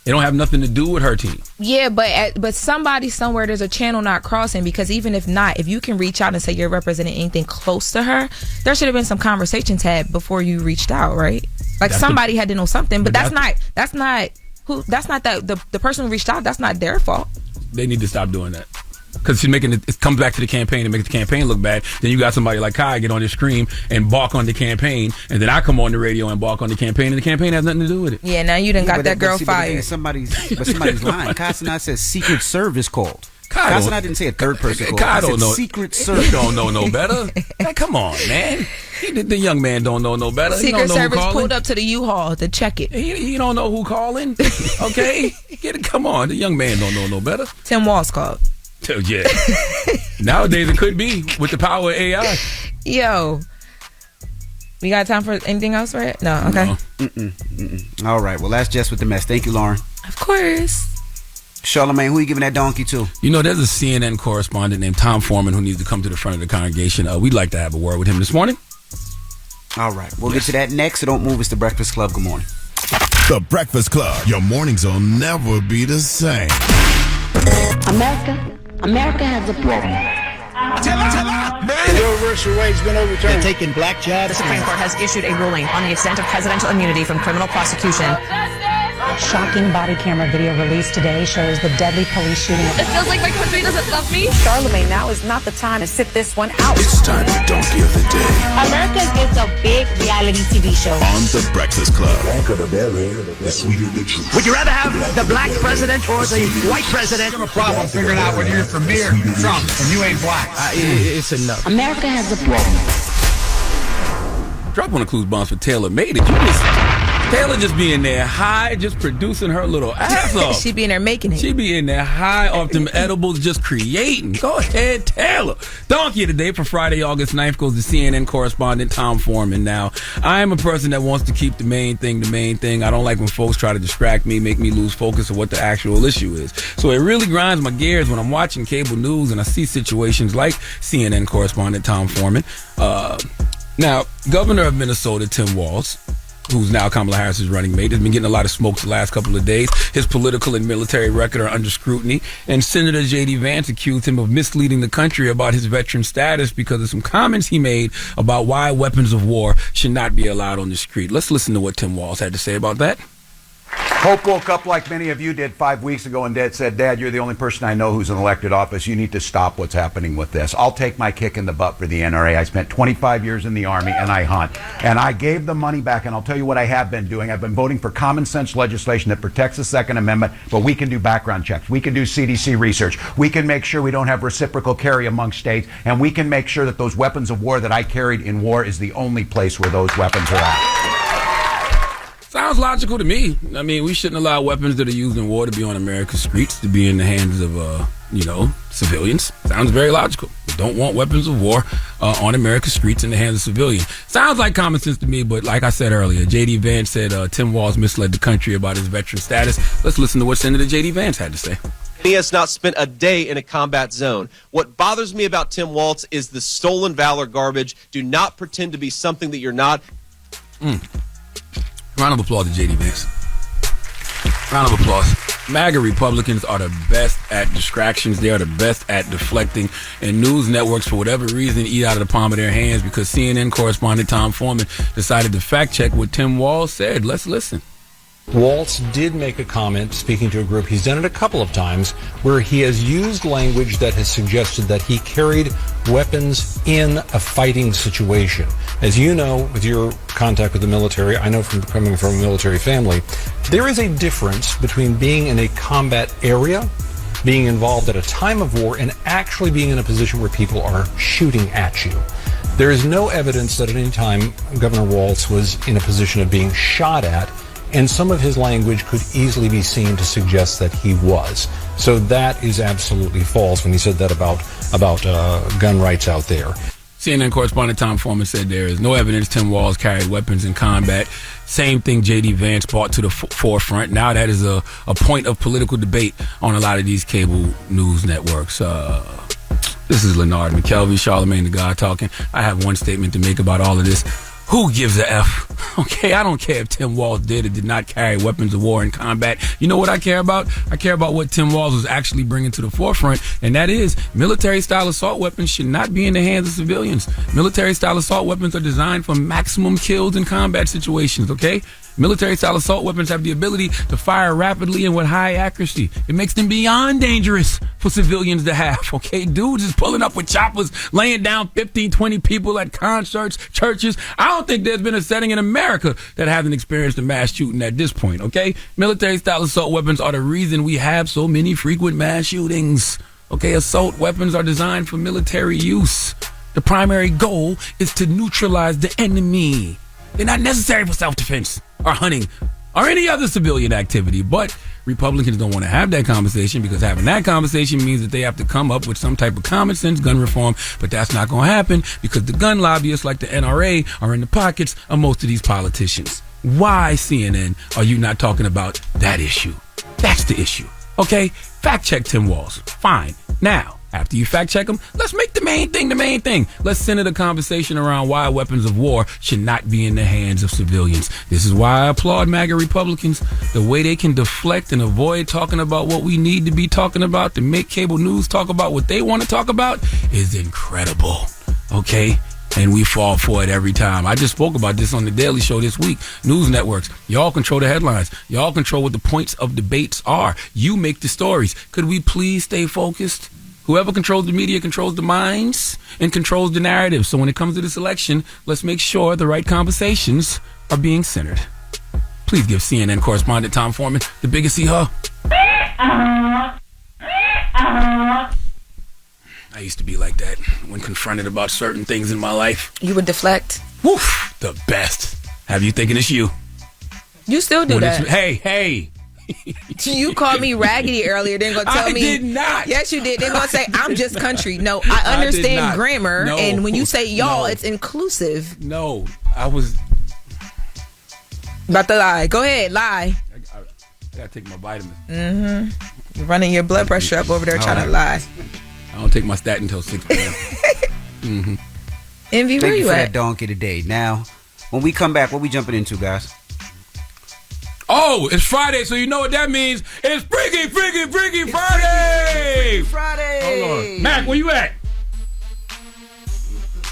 Speaker 6: They don't have nothing to do with her team.
Speaker 3: Yeah, but somebody somewhere, there's a channel not crossing, because even if not, if you can reach out and say you're representing anything close to her, there should have been some conversations had before you reached out, right? Like somebody had to know something, but that's not the person who reached out. That's not their fault.
Speaker 6: They need to stop doing that. Because she's making it comes back to the campaign and makes the campaign look bad. Then you got somebody like Kai get on the screen and bark on the campaign, and then I come on the radio and bark on the campaign, and the campaign has nothing to do with it.
Speaker 3: Yeah, now you done got that girl fired.
Speaker 7: Somebody's lying. Kai said Secret Service called. Kai didn't say a third person called.
Speaker 6: Kai don't know.
Speaker 7: Secret Service.
Speaker 6: He don't know no better. Man, come on, man. The young man don't know no better.
Speaker 3: Secret Service pulled up to the U-Haul to check it.
Speaker 6: He don't know who calling. Okay, come on. The young man don't know no better.
Speaker 3: Tim Walz called.
Speaker 6: Yeah. Nowadays it could be with the power of AI.
Speaker 3: Yo, we got time for anything else, right? No. Okay.
Speaker 7: No. All right. Well, that's Jess with the Mess. Thank you, Lauren.
Speaker 3: Of course.
Speaker 7: Charlamagne, who are you giving that donkey to?
Speaker 6: There's a CNN correspondent named Tom Foreman who needs to come to the front of the congregation. We'd like to have a word with him this morning.
Speaker 7: All right. We'll get to that next. So don't move. It's the Breakfast Club. Good morning.
Speaker 4: The Breakfast Club. Your mornings will never be the same.
Speaker 2: America has a problem.
Speaker 9: The Roe versus Wade's been overturned.
Speaker 2: They're taking black jabs.
Speaker 22: The Supreme Court has issued a ruling on the extent of presidential immunity from criminal prosecution.
Speaker 23: Shocking body camera video released today shows the deadly police shooting.
Speaker 22: It feels like my country doesn't love me.
Speaker 23: Charlamagne, now is not the time to sit this one out.
Speaker 4: It's time to Donkey of the Day.
Speaker 23: America is a big reality TV show.
Speaker 4: On the Breakfast Club.
Speaker 2: The sweeter the truth.
Speaker 15: Would you rather have the black president or the white president?
Speaker 24: I have a problem figuring out whether you're from me or Trump, and you ain't black.
Speaker 6: It's enough.
Speaker 23: America has a problem.
Speaker 6: Drop one of Clues bombs for Taylor made it. Taylor just be in there high, just producing her little ass off.
Speaker 3: She be in there making it.
Speaker 6: She be in there high off them edibles, just creating. Go ahead, Taylor. Donkey of the Day for Friday, August 9th goes to CNN correspondent Tom Foreman. Now, I am a person that wants to keep the main thing. I don't like when folks try to distract me, make me lose focus of what the actual issue is. So it really grinds my gears when I'm watching cable news and I see situations like CNN correspondent Tom Foreman. Now, Governor of Minnesota, Tim Walz, who's now Kamala Harris's running mate, has been getting a lot of smoke the last couple of days. His political and military record are under scrutiny. And Senator J.D. Vance accused him of misleading the country about his veteran status because of some comments he made about why weapons of war should not be allowed on the street. Let's listen to what Tim Walz had to say about that.
Speaker 25: Hope woke up like many of you did 5 weeks ago and said, Dad, you're the only person I know who's in elected office. You need to stop what's happening with this. I'll take my kick in the butt for the NRA. I spent 25 years in the Army and I hunt. And I gave the money back, and I'll tell you what I have been doing. I've been voting for common sense legislation that protects the Second Amendment, but we can do background checks. We can do CDC research. We can make sure we don't have reciprocal carry among states, and we can make sure that those weapons of war that I carried in war is the only place where those weapons are at.
Speaker 6: Sounds logical to me. I mean, we shouldn't allow weapons that are used in war to be on America's streets, to be in the hands of, civilians. Sounds very logical. We don't want weapons of war on America's streets in the hands of civilians. Sounds like common sense to me, but like I said earlier, J.D. Vance said Tim Walz misled the country about his veteran status. Let's listen to what Senator J.D. Vance had to say.
Speaker 17: He has not spent a day in a combat zone. What bothers me about Tim Walz is the stolen valor garbage. Do not pretend to be something that you're not.
Speaker 6: Round of applause to J.D. Vance. Round of applause. MAGA Republicans are the best at distractions. They are the best at deflecting. And news networks, for whatever reason, eat out of the palm of their hands because CNN correspondent Tom Foreman decided to fact check what Tim Walz said. Let's listen.
Speaker 1: Walz did make a comment speaking to a group. He's done it a couple of times where he has used language that has suggested that he carried weapons in a fighting situation. As you know, with your contact with the military, I know from coming from a military family, there is a difference between being in a combat area, being involved at a time of war, and actually being in a position where people are shooting at you. There is no evidence that at any time Governor Walz was in a position of being shot at, and some of his language could easily be seen to suggest that he was. So that is absolutely false when he said that about gun rights out there.
Speaker 6: CNN correspondent Tom Foreman said there is no evidence Tim Walz carried weapons in combat. Same thing J.D. Vance brought to the forefront. Now that is a point of political debate on a lot of these cable news networks. This is Leonard McKelvey, Charlamagne the God talking. I have one statement to make about all of this. Who gives a F? Okay, I don't care if Tim Walz did or did not carry weapons of war in combat. You know what I care about? I care about what Tim Walz was actually bringing to the forefront, and that is military-style assault weapons should not be in the hands of civilians. Military-style assault weapons are designed for maximum kills in combat situations, okay? Military-style assault weapons have the ability to fire rapidly and with high accuracy. It makes them beyond dangerous for civilians to have, okay? Dudes is pulling up with choppers, laying down 15, 20 people at concerts, churches. I don't think there's been a setting in America that hasn't experienced a mass shooting at this point, okay? Military-style assault weapons are the reason we have so many frequent mass shootings, okay? Assault weapons are designed for military use. The primary goal is to neutralize the enemy. They're not necessary for self-defense or hunting or any other civilian activity. But Republicans don't want to have that conversation because having that conversation means that they have to come up with some type of common sense gun reform. But that's not going to happen because the gun lobbyists like the NRA are in the pockets of most of these politicians. Why, CNN, are you not talking about that issue? That's the issue. Okay? Fact check Tim Walz. Fine. Now, after you fact check them, let's make the main thing. Let's center the conversation around why weapons of war should not be in the hands of civilians. This is why I applaud MAGA Republicans. The way they can deflect and avoid talking about what we need to be talking about to make cable news talk about what they want to talk about is incredible. Okay? And we fall for it every time. I just spoke about this on The Daily Show this week. News networks, y'all control the headlines. Y'all control what the points of debates are. You make the stories. Could we please stay focused? Whoever controls the media controls the minds and controls the narrative. So when it comes to this election, let's make sure the right conversations are being centered. Please give CNN correspondent Tom Foreman the biggest hee-haw. I used to be like that when confronted about certain things in my life.
Speaker 3: You would deflect?
Speaker 6: Woof, the best. Have you thinking it's you?
Speaker 3: You still do that.
Speaker 6: Hey.
Speaker 3: You called me raggedy earlier. Then gonna tell me.
Speaker 6: I did not.
Speaker 3: Yes, you did. Then gonna say I'm just country. No, I understand grammar, and when you say y'all, it's inclusive.
Speaker 6: No, I was
Speaker 3: about to lie. Go ahead, lie.
Speaker 6: I gotta take my vitamins.
Speaker 3: Mm-hmm. You're running your blood pressure up over there trying to lie.
Speaker 6: I don't take my statin until 6 p.m.
Speaker 3: Mm-hmm. Envy, where
Speaker 7: Thank you for
Speaker 3: at?
Speaker 7: that donkey today. Now, when we come back, what we jumping into, guys?
Speaker 6: Oh, it's Friday, so you know what that means. It's Freaky Friday!
Speaker 7: Friday!
Speaker 6: Hold on. Mack, where you at?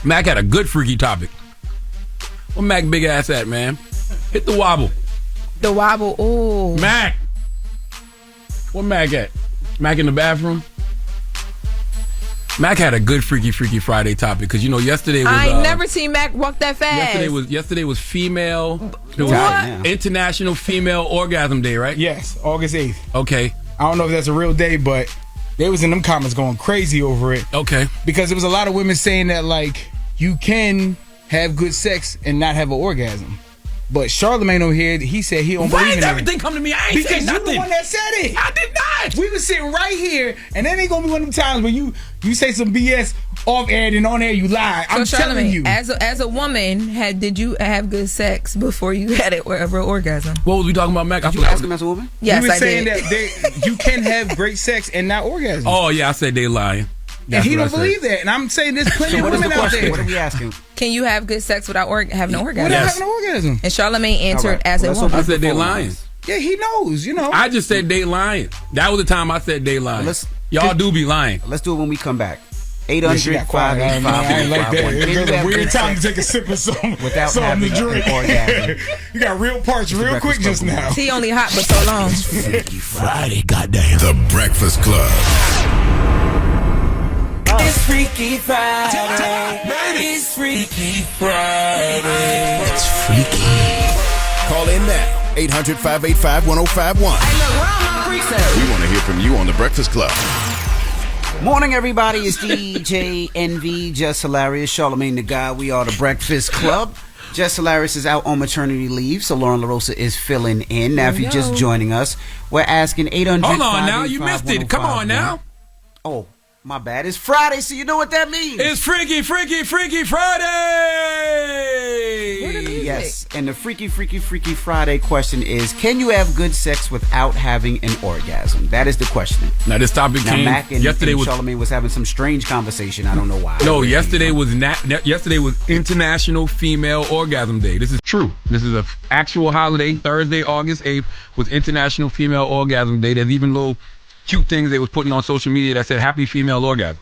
Speaker 6: Mack had a good freaky topic. Where Mack big ass at, man? Hit the wobble.
Speaker 3: The wobble, ooh.
Speaker 6: Mack! Where Mack at? Mack in the bathroom? Mack had a good Freaky Friday topic because yesterday was.
Speaker 3: I ain't never seen Mack walk that fast.
Speaker 6: Yesterday was female. It was International Female Orgasm Day, right?
Speaker 24: Yes, August 8th.
Speaker 6: Okay.
Speaker 24: I don't know if that's a real day, but they was in them comments going crazy over it.
Speaker 6: Okay.
Speaker 24: Because there was a lot of women saying that like you can have good sex and not have an orgasm. But Charlamagne over here, he said he don't believe in it.
Speaker 6: Why does everything come to me? I ain't saying nothing.
Speaker 24: Because you the one that said it.
Speaker 6: I did not.
Speaker 24: We was sitting right here, and that ain't gonna be one of them times where you say some BS off air and on air you lie. I'm telling you.
Speaker 3: As a woman, did you have good sex before you had it or orgasm?
Speaker 6: What was we talking about, Mack?
Speaker 7: Did you ask him as a woman?
Speaker 3: Yes,
Speaker 24: you were
Speaker 3: I
Speaker 24: saying
Speaker 3: did.
Speaker 24: that you can have great sex and not orgasm.
Speaker 6: Oh yeah, I said they lying.
Speaker 24: And he don't believe that. And I'm saying there's plenty of women out there.
Speaker 7: What are we asking?
Speaker 3: Can you have good sex without having an orgasm?
Speaker 24: Without having an orgasm?
Speaker 3: And Charlamagne answered as a woman.
Speaker 6: I said they're lying.
Speaker 24: Yeah, he knows, you know.
Speaker 6: I just said they lying. That was the time I said they lying. Y'all do be lying.
Speaker 7: Let's do it when we come back.
Speaker 24: 800 585 I ain't like that. It's a weird time to take a sip of something
Speaker 7: without
Speaker 24: having
Speaker 7: to drink.
Speaker 24: You got real parts real quick just now.
Speaker 3: Tea only hot but so long.
Speaker 2: Freaky Friday, goddamn.
Speaker 4: The Breakfast Club.
Speaker 12: It's Freaky Friday. It's Freaky Friday.
Speaker 2: It's freaky.
Speaker 4: Call in now. 800-585-1051.
Speaker 12: Hey, look, where are my freaks at?
Speaker 4: We want to hear from you on The Breakfast Club.
Speaker 7: Morning, everybody. It's DJ NV, Jess Hilarious, Charlamagne the Guy. We are The Breakfast Club. Jess Hilarious is out on maternity leave, so Lauren LaRosa is filling in. Now, if you're just joining us, we're asking 800.
Speaker 6: Hold on now, you missed it. Come on now.
Speaker 7: Oh, my bad. It's Friday, so you know what that means.
Speaker 6: It's Freaky Friday.
Speaker 7: Yes, and the Freaky Friday question is: can you have good sex without having an orgasm? That is the question.
Speaker 6: Now this topic came
Speaker 7: Mack and
Speaker 6: yesterday.
Speaker 7: Charlamagne was having some strange conversation. I don't know why.
Speaker 6: No, yesterday was International Female Orgasm Day. This is true. This is an actual holiday. Thursday, August 8th was International Female Orgasm Day. There's even little cute things they was putting on social media that said Happy Female Orgasm.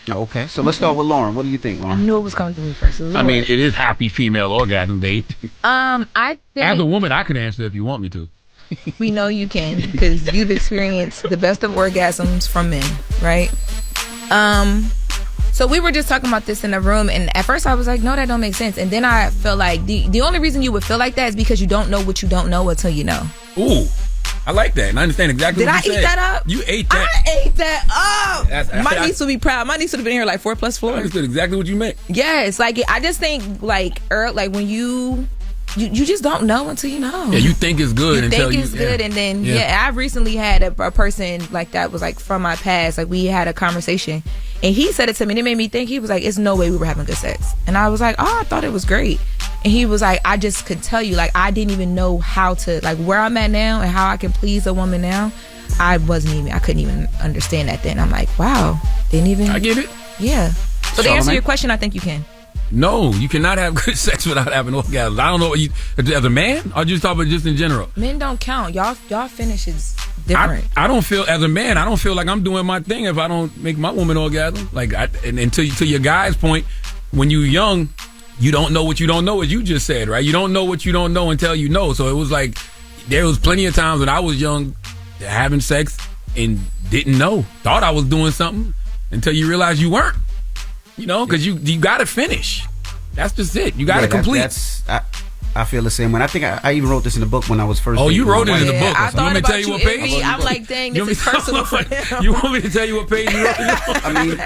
Speaker 7: Okay, so let's start with Lauren. What do you think, Lauren?
Speaker 3: I knew it was coming to me first.
Speaker 6: I mean, it is Happy Female Orgasm Day.
Speaker 3: I think
Speaker 6: As a woman, I can answer if you want me to.
Speaker 3: we know you can because you've experienced the best of orgasms from men, right? So we were just talking about this in the room, and at first I was like, no, that don't make sense. And then I felt like the only reason you would feel like that is because you don't know what you don't know until you know.
Speaker 6: Ooh. I like that, and I understand exactly what you said.
Speaker 3: Did I eat that up?
Speaker 6: You ate that.
Speaker 3: I ate that up. My niece would be proud. My niece would have been here like 4+4.
Speaker 6: I understood exactly what you meant.
Speaker 3: Yes, like I just think like when you just don't know until you know.
Speaker 6: Yeah, you think it's good until
Speaker 3: think it's good, and then I've recently had a person like that was like from my past. Like we had a conversation, and he said it to me, and it made me think. He was like, "It's no way we were having good sex," and I was like, "Oh, I thought it was great." And he was like, I just could tell you, like, I didn't even know how to, like, where I'm at now and how I can please a woman now. I couldn't even understand that then. I'm like, wow, didn't even.
Speaker 6: I get it.
Speaker 3: Yeah. So to answer your question, I think you can.
Speaker 6: No, you cannot have good sex without having orgasms. I don't know, as a man, or just talking about just in general?
Speaker 3: Men don't count. Y'all finish is different.
Speaker 6: I don't feel, as a man, I don't feel like I'm doing my thing if I don't make my woman orgasm. Like, and to your guy's point, when you're young, you don't know what you don't know, as you just said, right? You don't know what you don't know until you know. So it was like, there was plenty of times when I was young having sex and didn't know. Thought I was doing something until you realize you weren't. You know, because you got to finish. That's just it. You got to complete.
Speaker 7: I feel the same way. I think I even wrote this in the book when I was first.
Speaker 6: Oh, you wrote it in the book.
Speaker 3: I
Speaker 6: So let me tell you what page.
Speaker 3: I'm like, dang, this is personal for him.
Speaker 6: You want me to tell you what page you wrote it on?
Speaker 7: I mean,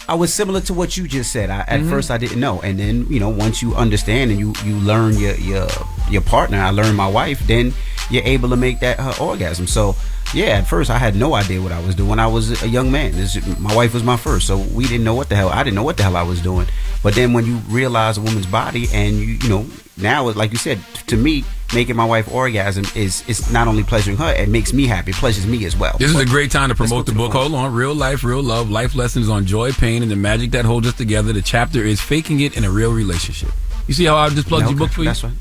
Speaker 7: I was similar to what you just said. At first, I didn't know, and then once you understand and you learn your partner. I learned my wife. Then you're able to make that her orgasm. So yeah, at first I had no idea what I was doing. When I was a young man, my wife was my first, so we didn't know what the hell. I didn't know what the hell I was doing. But then when you realize a woman's body, and you know now, like you said, to me, making my wife orgasm is not only pleasuring her, it makes me happy, it pleasures me as well.
Speaker 6: This is a great time to promote the book. Hold on. Real Life, Real Love, Life Lessons on Joy, Pain, and the Magic That Holds Us Together. The chapter is Faking It in a Real Relationship. You see how I just plugged your book for you?
Speaker 7: That's right.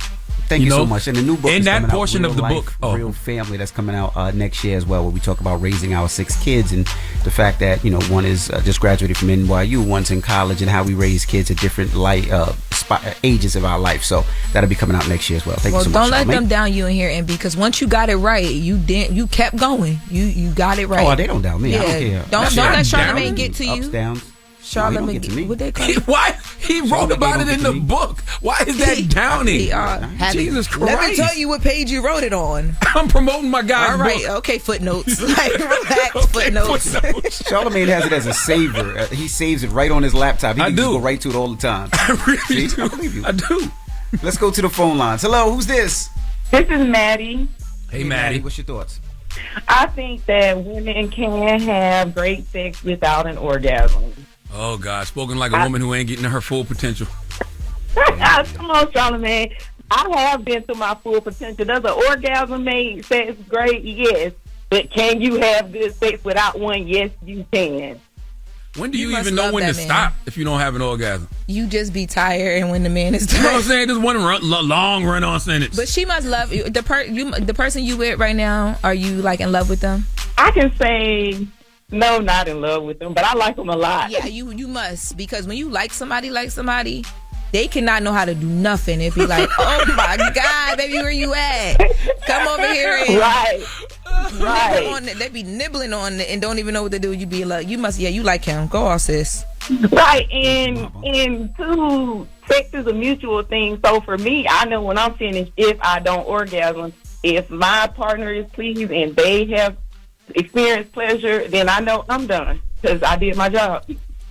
Speaker 7: Thank you so much. And the new book
Speaker 6: in
Speaker 7: is
Speaker 6: that
Speaker 7: coming
Speaker 6: portion
Speaker 7: out,
Speaker 6: of the
Speaker 7: Real
Speaker 6: book,
Speaker 7: Life, Real Family, that's coming out next year as well, where we talk about raising our 6 kids and the fact that one is just graduated from NYU, one's in college, and how we raise kids at different ages of our life. So that'll be coming out next year as well. Thank you so much.
Speaker 3: Don't let them down you in here, and because once you got it right, you kept going. You got it right.
Speaker 7: Oh, they don't doubt me. I don't care.
Speaker 3: Don't let Charlamagne get to you.
Speaker 7: Ups, downs.
Speaker 3: Charlamagne, what they call it?
Speaker 6: Why he wrote about it in the book? Why is that downing? Jesus Christ!
Speaker 3: Let me tell you what page you wrote it on.
Speaker 6: I'm promoting my guy's
Speaker 3: All right,
Speaker 6: book.
Speaker 3: okay, footnotes. Like, relax, footnotes.
Speaker 7: Charlamagne has it as a saver. He saves it right on his laptop. He can just go right to it all the time.
Speaker 6: I really do.
Speaker 7: I believe you.
Speaker 6: I do.
Speaker 7: Let's go to the phone lines. Hello, who's this?
Speaker 5: This is Maddie.
Speaker 6: Hey, Maddie.
Speaker 7: What's your thoughts?
Speaker 5: I think that women can have great sex without an orgasm.
Speaker 6: Oh, God. Spoken like a woman who ain't getting to her full potential.
Speaker 5: Come on, Charlamagne. I have been to my full potential. Does an orgasm make sex great? Yes. But can you have good sex without one? Yes, you can.
Speaker 6: When do you
Speaker 3: must
Speaker 6: even know
Speaker 3: love
Speaker 6: when to
Speaker 3: that man.
Speaker 6: stop if you don't have an orgasm?
Speaker 3: You just be tired, and when the man is
Speaker 6: You know what
Speaker 3: tired.
Speaker 6: I'm saying? Just one long run-on sentence.
Speaker 3: But she must love you. The person you with right now. Are you like in love with them?
Speaker 5: I can say no, not in love with them, but I like them a lot.
Speaker 3: Yeah, you must, because when you like somebody, they cannot know how to do nothing. It'd be like, oh my God, baby, where you at? Come over here. And
Speaker 5: Right.
Speaker 3: They be nibbling on it and don't even know what to do. You be like, you like him. Go on, sis.
Speaker 5: Right, and two, sex is a mutual thing. So for me, I know when I'm finished, if I don't orgasm, if my partner is pleased and they have experienced pleasure, then I know I'm done because I did my job.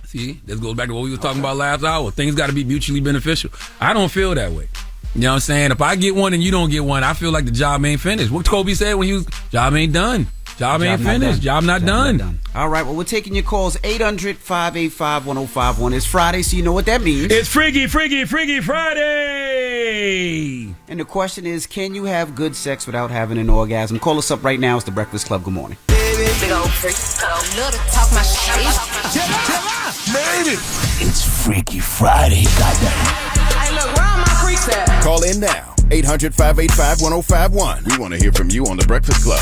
Speaker 6: See, this goes back to what we were talking about last hour. Things got to be mutually beneficial. I don't feel that way. You know what I'm saying? If I get one and you don't get one, I feel like the job ain't finished. What Kobe said when he was, job ain't done. Job ain't finished. Job not done.
Speaker 7: All right, well, we're taking your calls. 800-585-1051. It's Friday, so you know what that means.
Speaker 6: It's Freaky Friday!
Speaker 7: And the question is, can you have good sex without having an orgasm? Call us up right now. It's The Breakfast Club. Good morning.
Speaker 2: It's Freaky Friday, goddamn.
Speaker 22: Hey, look, where are my freaks at?
Speaker 4: Call in now. 800-585-1051. We want to hear from you on The Breakfast Club.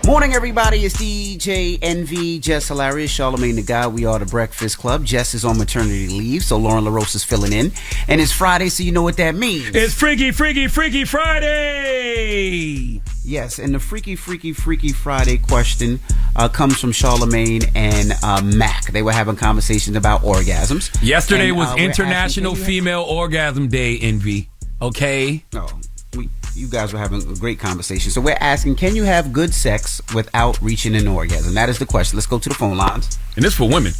Speaker 7: Morning, everybody. It's DJ NV, Jess Hilarious, Charlamagne the Guy. We are The Breakfast Club. Jess is on maternity leave, so Lauren LaRose is filling in. And it's Friday, so you know what that means.
Speaker 6: It's Freaky Friday!
Speaker 7: Yes, and the Freaky Friday question comes from Charlamagne and Mack. They were having conversations about orgasms.
Speaker 6: Yesterday
Speaker 7: And,
Speaker 6: was
Speaker 7: we're
Speaker 6: International
Speaker 7: asking,
Speaker 6: Female Orgasm Day, NV. Okay?
Speaker 7: You guys were having a great conversation. So we're asking, can you have good sex without reaching an orgasm? That is the question. Let's go to the phone lines.
Speaker 6: And this for women.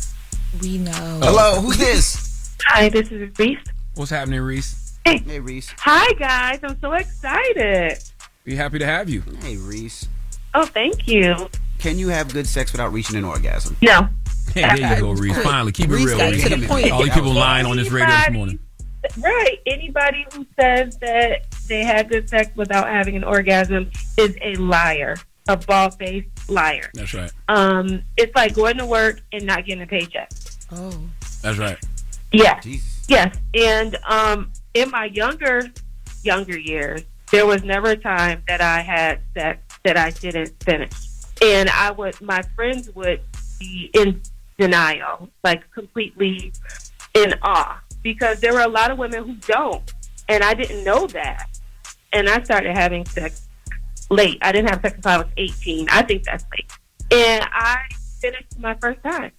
Speaker 3: We know.
Speaker 7: Hello, who's this?
Speaker 5: Hi, this is Reese.
Speaker 6: What's happening, Reese?
Speaker 7: Hey, Reese.
Speaker 5: Hi, guys. I'm so excited.
Speaker 6: Be happy to have you.
Speaker 7: Hey, Reese.
Speaker 5: Oh, thank you.
Speaker 7: Can you have good sex without reaching an orgasm?
Speaker 5: No.
Speaker 6: Hey, there you go, Reese. Finally, keep it real, Reese. All these people lying on this radio this morning.
Speaker 5: Right. Anybody who says that they had good sex without having an orgasm is a liar, a bald-faced liar.
Speaker 6: That's right.
Speaker 5: It's like going to work and not getting a paycheck.
Speaker 3: Oh.
Speaker 6: That's right.
Speaker 5: Yeah. Yes. And in my younger years, there was never a time that I had sex that I didn't finish. And my friends would be in denial, like completely in awe. Because there were a lot of women who don't. And I didn't know that. And I started having sex late. I didn't have sex until I was 18. I think that's late. And I finished my first time.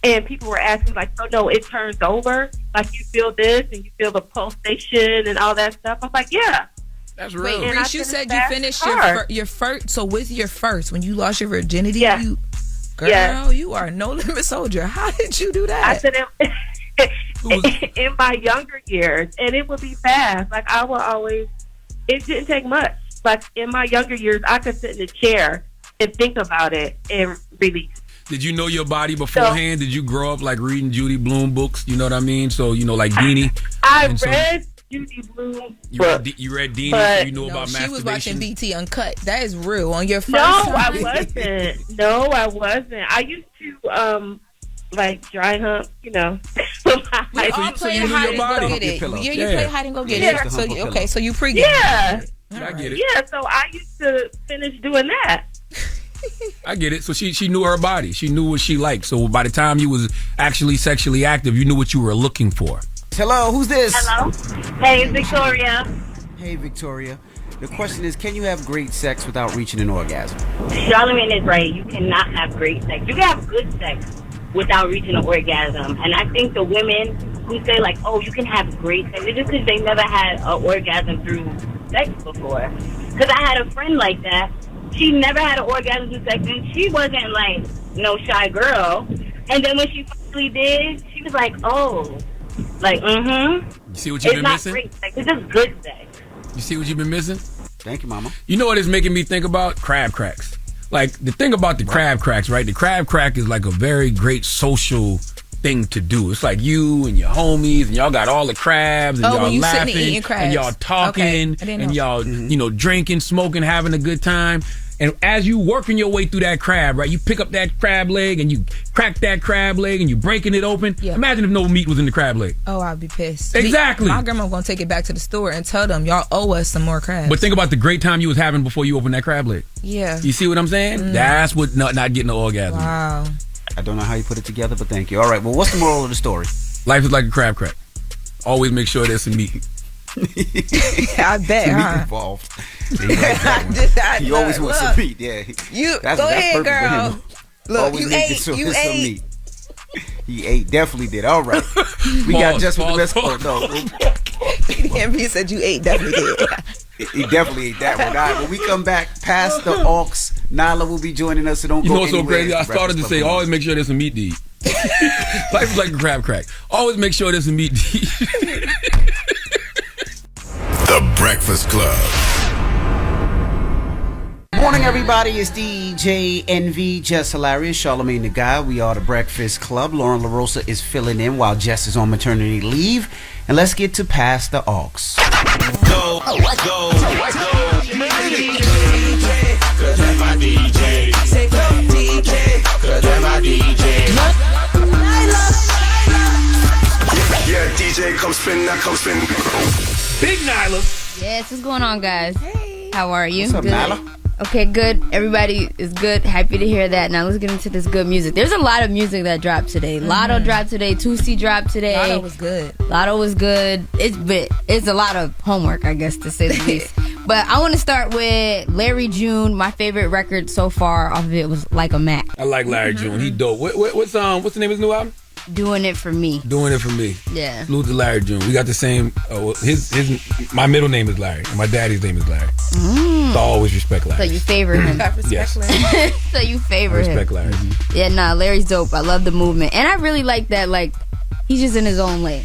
Speaker 5: And people were asking, like, oh, no, it turns over? Like, you feel this and you feel the pulsation and all that stuff? I was like, yeah.
Speaker 6: That's
Speaker 3: real. Wait, Reese, you said you finished your first. So with your first, when you lost your virginity, girl, you are a no-limit soldier. How did you do that?
Speaker 5: I said in my younger years, and it would be fast. Like I would always, it didn't take much. Like in my younger years, I could sit in a chair and think about it and release.
Speaker 6: Did you know your body beforehand? Did you grow up like reading Judy Blume books? You know what I mean? So like Deanie.
Speaker 5: I read Judy Blume.
Speaker 6: You read Deanie, so you know about masturbation.
Speaker 3: She was watching BT Uncut. That is real on your first.
Speaker 5: No, I wasn't. No, I wasn't. I used to like dry hump, you know.
Speaker 3: We all play hide and go get it. Yeah, you play hide and go get it. So okay, so you pre-game.
Speaker 5: Yeah,
Speaker 6: I get it.
Speaker 5: Yeah, so I used to finish doing that.
Speaker 6: I get it. So she knew her body. She knew what she liked. So by the time you was actually sexually active, you knew what you were looking for.
Speaker 7: Hello, who's this?
Speaker 10: Hello. Hey, it's Victoria.
Speaker 7: Hey, Victoria. The question is, can you have great sex without reaching an orgasm?
Speaker 10: Charlamagne is right. You cannot have great sex. You can have good sex without reaching an orgasm. And I think the women who say, like, oh, you can have great sex, it's just because they never had an orgasm through sex before. Because I had a friend like that. She never had an orgasm through sex, and she wasn't, like, no shy girl. And then when she finally did, she was like, oh, like,
Speaker 6: You see what you've been missing?
Speaker 10: Great sex. It's just good sex.
Speaker 6: You see what you've been missing?
Speaker 7: Thank you, Mama.
Speaker 6: You know what it's making me think about? Crab cracks. Like, the thing about the crab cracks, right? The crab crack is like a very great social thing to do. It's like you and your homies, and y'all got all the crabs, and y'all laughing, and y'all talking, and y'all, drinking, smoking, having a good time. And as you working your way through that crab, right, you pick up that crab leg and you crack that crab leg and you breaking it open.
Speaker 3: Yeah.
Speaker 6: Imagine if no meat was in the crab leg.
Speaker 3: Oh, I'd be pissed.
Speaker 6: Exactly.
Speaker 3: My grandma gonna take it back to the store and tell them y'all owe us some more crabs.
Speaker 6: But think about the great time you was having before you opened that crab leg.
Speaker 3: Yeah.
Speaker 6: You see what I'm saying? That's what not getting the orgasm.
Speaker 3: Wow.
Speaker 7: I don't know how you put it together, but thank you. All right, well, what's the moral of the story?
Speaker 6: Life is like a crab crack. Always make sure there's some meat.
Speaker 3: I bet,
Speaker 7: Some meat
Speaker 3: huh?
Speaker 7: involved.
Speaker 3: I
Speaker 7: He always wants some meat, yeah.
Speaker 3: Go ahead, girl. Look,
Speaker 7: Always
Speaker 3: you
Speaker 7: making
Speaker 3: ate.
Speaker 7: sure
Speaker 3: You
Speaker 7: there's some
Speaker 3: ate.
Speaker 7: meat. He ate, definitely did. All right. We got Jess with the Mess. Oh, no.
Speaker 3: MV said you ate, definitely did.
Speaker 7: He definitely ate that one. All right, when we come back, past the Arce, Nyla will be joining us, so don't
Speaker 6: You
Speaker 7: go
Speaker 6: know what's so
Speaker 7: anywhere.
Speaker 6: crazy? I started to say, always make sure there's some meat to eat. Life is like a crab crack. Always make sure there's some meat to eat.
Speaker 4: The Breakfast Club.
Speaker 7: Morning, everybody. It's DJ NV, Jess Hilarious, Charlamagne the Guy. We are the Breakfast Club. Lauren LaRosa is filling in while Jess is on maternity leave. And let's get to Past the Arce.
Speaker 12: Go. Cause that's my DJ. Say go DJ. Cause that's my DJ. Yeah, DJ, come spin, now come spin.
Speaker 6: Big Nyla.
Speaker 8: Yes, what's going on, guys? Hey. How are you?
Speaker 7: What's up,
Speaker 8: good.
Speaker 7: Nyla?
Speaker 8: Okay, good. Everybody is good. Happy to hear that. Now let's get into this good music. There's a lot of music that dropped today. Lotto dropped today. 2C dropped today.
Speaker 3: Lotto was good.
Speaker 8: It's a lot of homework, I guess, to say the least. But I want to start with Larry June. My favorite record so far off of it was Like a Mack.
Speaker 6: I like Larry June. He dope. What's the name of his new album?
Speaker 8: Doing It For Me.
Speaker 6: Doing It For Me.
Speaker 8: Yeah.
Speaker 6: Salute to Larry June. We got the same. My middle name is Larry. And my daddy's name is Larry. So I always respect Larry.
Speaker 8: So you favor him.
Speaker 6: Yes.
Speaker 8: So you favor
Speaker 6: I
Speaker 8: him.
Speaker 6: respect Larry.
Speaker 8: Yeah, nah, Larry's dope. I love the movement. And I really like that, like, he's just in his own lane.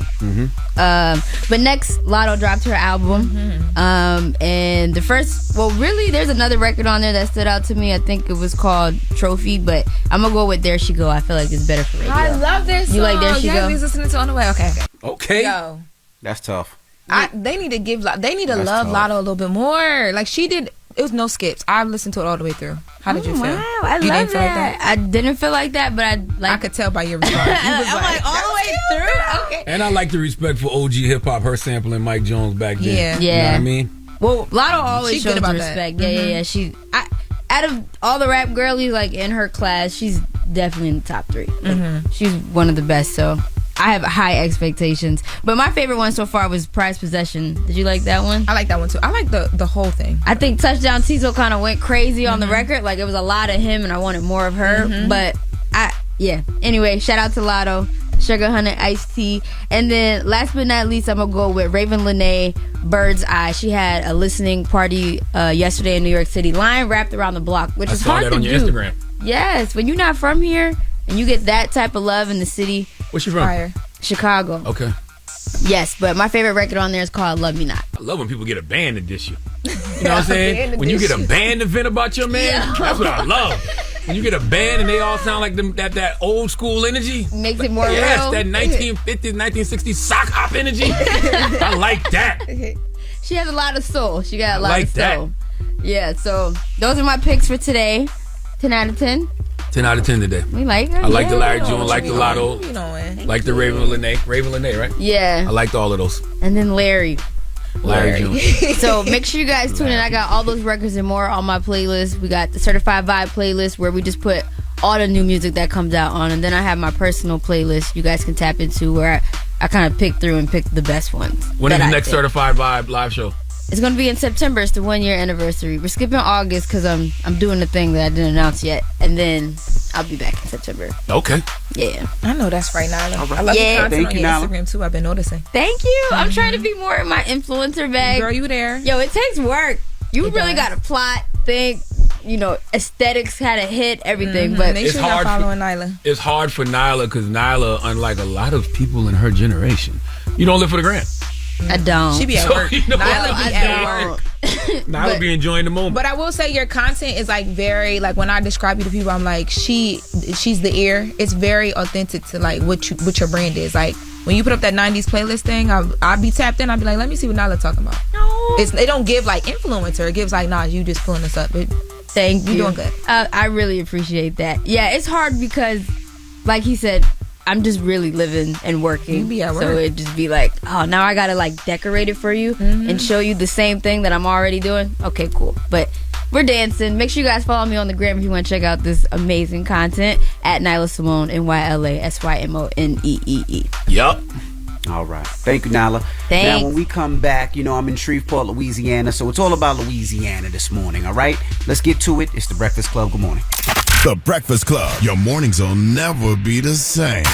Speaker 8: But next, Lotto dropped her album. And the first, there's another record on there that stood out to me. I think it was called Trophy, but I'm going to go with There She Go. I feel like it's better for radio.
Speaker 3: I love this song.
Speaker 8: You like There She
Speaker 3: Yeah,
Speaker 8: Go?
Speaker 3: we was listening to it on the way. Okay.
Speaker 6: Okay.
Speaker 3: Yo.
Speaker 7: That's tough.
Speaker 3: They need to love
Speaker 7: tough.
Speaker 3: Lotto a little bit more. Like she did. It was no skips. I listened to it all the way through. How did you feel?
Speaker 8: Wow, I
Speaker 3: You
Speaker 8: love
Speaker 3: didn't feel like
Speaker 8: that. I didn't feel like that, but I
Speaker 3: could tell by your response.
Speaker 8: I'm like all the way through. Okay.
Speaker 6: And I like the respect for OG hip hop, her sampling Mike Jones back then.
Speaker 8: Yeah.
Speaker 6: You know what I mean?
Speaker 8: Well, Lotto always
Speaker 3: She's
Speaker 8: shows
Speaker 3: good about that.
Speaker 8: respect. Yeah. Out of all the rap girlies like in her class, she's definitely in the top 3. She's one of the best. So I have high expectations. But my favorite one so far was Prized Possession. Did you like that one?
Speaker 3: I like that one too. I like the whole thing.
Speaker 8: I think Touchdown Tizo kind of went crazy on the record. Like it was a lot of him and I wanted more of her. But anyway, shout out to Lotto, Sugar Honey, Iced Tea. And then last but not least, I'm going to go with Raven Lene, Bird's Eye. She had a listening party yesterday in New York City. Line wrapped around the block, which is hard to do.
Speaker 6: I saw that on your Instagram.
Speaker 8: Yes, when you're not from here and you get that type of love in the city.
Speaker 6: Where's she from?
Speaker 3: Fire.
Speaker 8: Chicago.
Speaker 6: Okay.
Speaker 8: Yes, but my favorite record on there is called Love Me Not.
Speaker 6: I love when people get a band to diss you. You know what I'm saying? When you get a band to vent about your man, that's what I love. When you get a band and they all sound like them, that old school energy.
Speaker 8: Makes it more real.
Speaker 6: Yes, that 1950s, 1960s sock hop energy. I like that.
Speaker 8: She has a lot of soul. She got a lot of
Speaker 6: that.
Speaker 8: soul. Yeah, so those are my picks for today. 10 out of 10.
Speaker 6: 10 out of 10 today.
Speaker 8: We like her.
Speaker 6: I like the
Speaker 8: Yeah.
Speaker 6: Larry June, like the Lotto, like the Raven Lene. Raven Lene, right?
Speaker 8: Yeah.
Speaker 6: I liked all of those.
Speaker 8: And then Larry
Speaker 6: June.
Speaker 8: So make sure you guys tune in. I got all those records and more on my playlist. We got the Certified Vibe playlist where we just put all the new music that comes out on. And then I have my personal playlist you guys can tap into where I kind of pick through and pick the best ones.
Speaker 6: When is the next Certified Vibe live show?
Speaker 8: It's going to be in September. It's the 1 year anniversary. We're skipping August because I'm doing the thing that I didn't announce yet. And then I'll be back in September.
Speaker 6: Okay.
Speaker 8: Yeah.
Speaker 3: I know that's right, Nyla. I love
Speaker 8: Yeah.
Speaker 3: your content
Speaker 8: Thank
Speaker 3: on
Speaker 8: you,
Speaker 3: your
Speaker 8: Nyla.
Speaker 3: Instagram too. I've been noticing.
Speaker 8: Thank you. I'm trying to be more in my influencer bag.
Speaker 3: Girl, you there.
Speaker 8: Yo, it takes work. You
Speaker 3: It
Speaker 8: really
Speaker 3: does.
Speaker 8: got to plot, think, aesthetics had to hit everything. But
Speaker 3: Make sure you're following Nyla.
Speaker 6: It's hard for Nyla because Nyla, unlike a lot of people in her generation, you don't live for the gram.
Speaker 8: I don't.
Speaker 3: She be at
Speaker 6: So,
Speaker 3: work.
Speaker 6: you know,
Speaker 3: Nyla be at work.
Speaker 6: Nyla be enjoying the moment.
Speaker 3: But I will say your content is like very like when I describe you to people, I'm like she's the ear. It's very authentic to like what your brand is. Like when you put up that 90s playlist thing, I'll be tapped in. I'll be like, let me see what Nyla talking about. No, it don't give like influencer. It gives like, nah, you just pulling us up.
Speaker 8: Thank you.
Speaker 3: You're doing good.
Speaker 8: I really appreciate that. Yeah, it's hard because, like he said, I'm just really living and working.
Speaker 3: You be at work.
Speaker 8: So it'd just be like, oh, now I gotta like decorate it for you and show you the same thing that I'm already doing. Okay, cool. But we're dancing. Make sure you guys follow me on the gram if you want to check out this amazing content at Nyla Symone, NYLA SYMONEE.
Speaker 6: Yup.
Speaker 7: All right. Thank you, Nyla.
Speaker 8: Thanks.
Speaker 7: Now, when we come back, you know, I'm in Shreveport, Louisiana, so it's all about Louisiana this morning, all right? Let's get to it. It's The Breakfast Club. Good morning.
Speaker 4: The Breakfast Club. Your mornings will never be the same.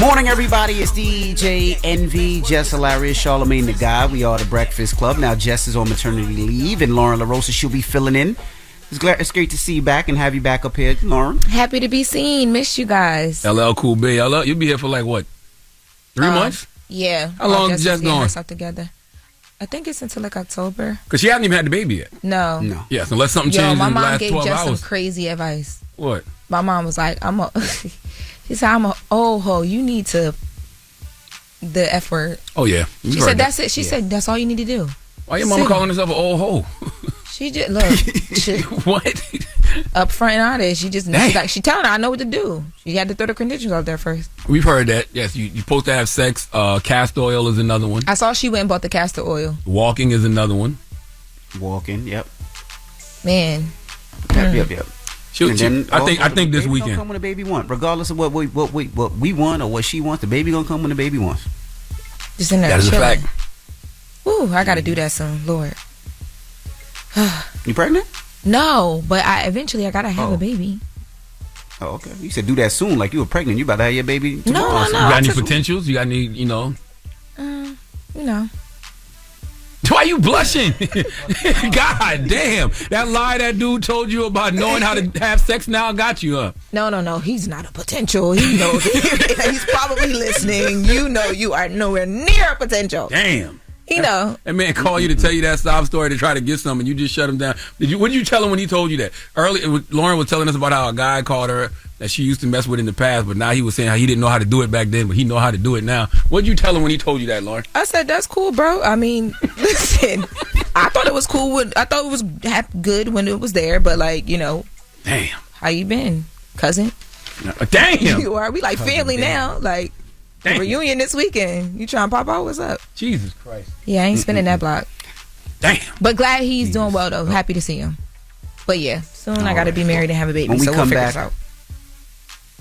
Speaker 7: Morning, everybody. It's DJ Envy, Jess Hilarious, Charlamagne the Guy. We are The Breakfast Club. Now, Jess is on maternity leave, and Lauren LaRosa, she'll be filling in. It's great to see you back and have you back up here, Lauren.
Speaker 3: Happy to be seen. Miss you guys.
Speaker 6: LL Cool B. You'll be here for like what? 3 months?
Speaker 3: Yeah.
Speaker 6: How long is Jess going?
Speaker 3: Herself together. I think it's until like October.
Speaker 6: Because she hasn't even had the baby yet.
Speaker 3: No.
Speaker 6: Yes, unless something changes
Speaker 3: my
Speaker 6: in the
Speaker 3: mom
Speaker 6: last
Speaker 3: gave
Speaker 6: 12
Speaker 3: Jess
Speaker 6: hours.
Speaker 3: some crazy advice.
Speaker 6: What?
Speaker 3: My mom was like, she said, I'm a old hoe. You need to, the F word.
Speaker 6: Oh, yeah.
Speaker 3: She said, that's it. She said, that's all you need to do.
Speaker 6: Why your mama calling herself an old hoe?
Speaker 3: She just, look.
Speaker 6: What?
Speaker 3: Up front and out there. She just, she telling her, I know what to do. She had to throw the credentials out there first.
Speaker 6: We've heard that. Yes, you're supposed to have sex. Castor oil is another one.
Speaker 3: I saw she went and bought the castor oil.
Speaker 6: Walking is another one.
Speaker 7: Walking, yep.
Speaker 3: Man.
Speaker 7: Yep.
Speaker 6: I think this weekend.
Speaker 7: Gonna come when the baby wants, regardless of what we want or what she wants. The baby gonna come when the baby wants.
Speaker 3: Just in there.
Speaker 6: That is a fact.
Speaker 3: Ooh, I gotta do that soon, Lord.
Speaker 7: You pregnant?
Speaker 3: No, but eventually I gotta have a baby.
Speaker 7: Oh, okay. You said do that soon, like you were pregnant. You about to have your baby tomorrow.
Speaker 3: No.
Speaker 6: You got any potentials? You got any,
Speaker 3: You know.
Speaker 6: Why you blushing? God damn. That lie that dude told you about knowing how to have sex now got you up.
Speaker 3: No. He's not a potential. He knows it. He's probably listening. You know you are nowhere near a potential.
Speaker 6: Damn.
Speaker 3: You know.
Speaker 6: That man called you to tell you that sob story to try to get something. You just shut him down. What did you tell him when he told you that? Lauren was telling us about how a guy called her that she used to mess with in the past, but now he was saying how he didn't know how to do it back then, but he know how to do it now. What did you tell him when he told you that, Lauren?
Speaker 3: I said, that's cool, bro. I mean, listen, I thought it was cool. I thought it was good when it was there, but like, you know.
Speaker 6: Damn.
Speaker 3: How you been, cousin?
Speaker 6: Damn.
Speaker 3: You are. We like family now. Like, reunion this weekend. You trying to pop out? What's up?
Speaker 6: Jesus Christ.
Speaker 3: Yeah, I ain't spinning that block.
Speaker 6: Damn.
Speaker 3: But glad he's doing well, though. Happy to see him. But yeah, soon I got to be married and have a baby.
Speaker 7: When we
Speaker 3: so
Speaker 7: come
Speaker 3: we'll figure
Speaker 7: back,
Speaker 3: this out.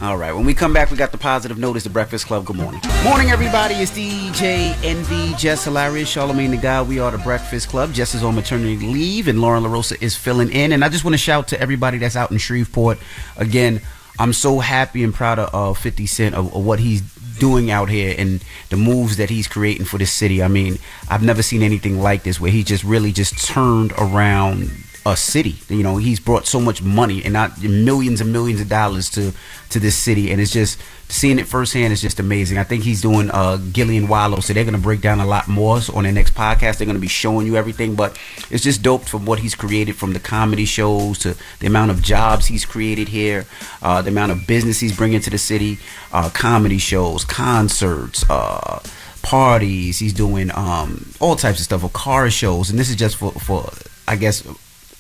Speaker 7: All right. When we come back, we got the positive notice. The Breakfast Club. Good morning. Morning, everybody. It's DJ Envy, Jess Hilarious, Charlamagne the Guy. We are the Breakfast Club. Jess is on maternity leave, and Lauren LaRosa is filling in. And I just want to shout to everybody that's out in Shreveport. Again, I'm so happy and proud of 50 Cent of what he's doing out here and the moves that he's creating for this city. I mean, I've never seen anything like this where he just really just turned around a city. You know, he's brought so much money and not millions and millions of dollars to this city, and it's just seeing it firsthand is just amazing. I think he's doing Gillian Wallow, so they're going to break down a lot more. So on their next podcast, they're going to be showing you everything, but it's just dope from what he's created, from the comedy shows to the amount of jobs he's created here, the amount of business he's bringing to the city, comedy shows, concerts, parties. He's doing all types of stuff, car shows, and this is just for I guess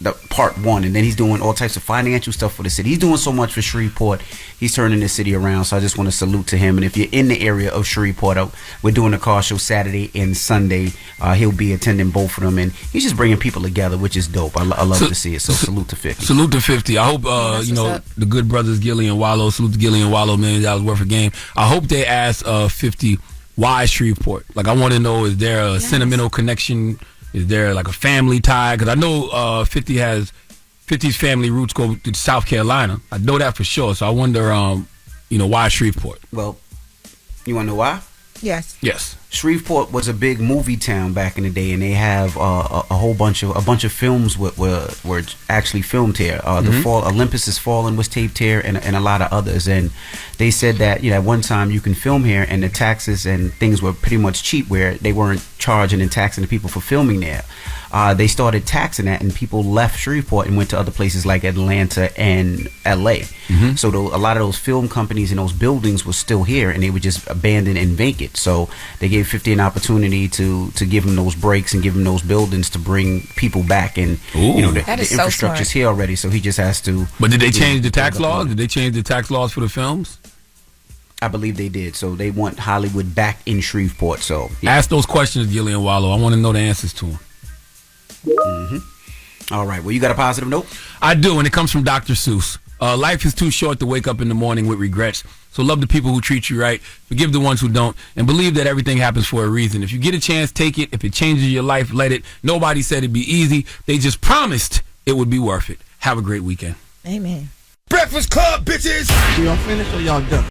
Speaker 7: the part one, and then he's doing all types of financial stuff for the city. He's doing so much for Shreveport. He's turning the city around, so I just want to salute to him. And if you're in the area of Shreveport, we're doing a car show Saturday and Sunday. He'll be attending both of them, and he's just bringing people together, which is dope. I love to see it. So salute to 50.
Speaker 6: Salute to 50. I hope the good brothers Gillian Wallow, salute to Gillian Wallow, $1 million worth of game. I hope they ask 50 why Shreveport. Like, I want to know, is there a sentimental connection? Is there like a family tie? Because I know 50's family roots go to South Carolina. I know that for sure. So I wonder, why Shreveport?
Speaker 7: Well, you want to know why?
Speaker 3: Yes.
Speaker 7: Shreveport was a big movie town back in the day, and they have a bunch of films were actually filmed here. Olympus Has Fallen was taped here, and a lot of others. And they said that at one time you can film here, and the taxes and things were pretty much cheap, where they weren't charging and taxing the people for filming there. they started taxing that, and people left Shreveport and went to other places like Atlanta and LA. So a lot of those film companies and those buildings were still here, and they were just abandoned and vacant. So they gave 50 an opportunity to give them those breaks and give him those buildings to bring people back. And the infrastructure's here already, so he just has to.
Speaker 6: But did they change the tax laws? Did they change the tax laws for the films?
Speaker 7: I believe they did. So they want Hollywood back in Shreveport. So
Speaker 6: ask those questions, Gillian Wallow. I want to know the answers to them.
Speaker 7: All right. Well, you got a positive note?
Speaker 6: I do, and it comes from Dr. Seuss. Life is too short to wake up in the morning with regrets. So love the people who treat you right, forgive the ones who don't, and believe that everything happens for a reason. If you get a chance, take it. If it changes your life, let it. Nobody said it'd be easy. They just promised it would be worth it. Have a great weekend.
Speaker 3: Amen.
Speaker 12: Breakfast Club, bitches!
Speaker 11: Y'all finished or y'all done?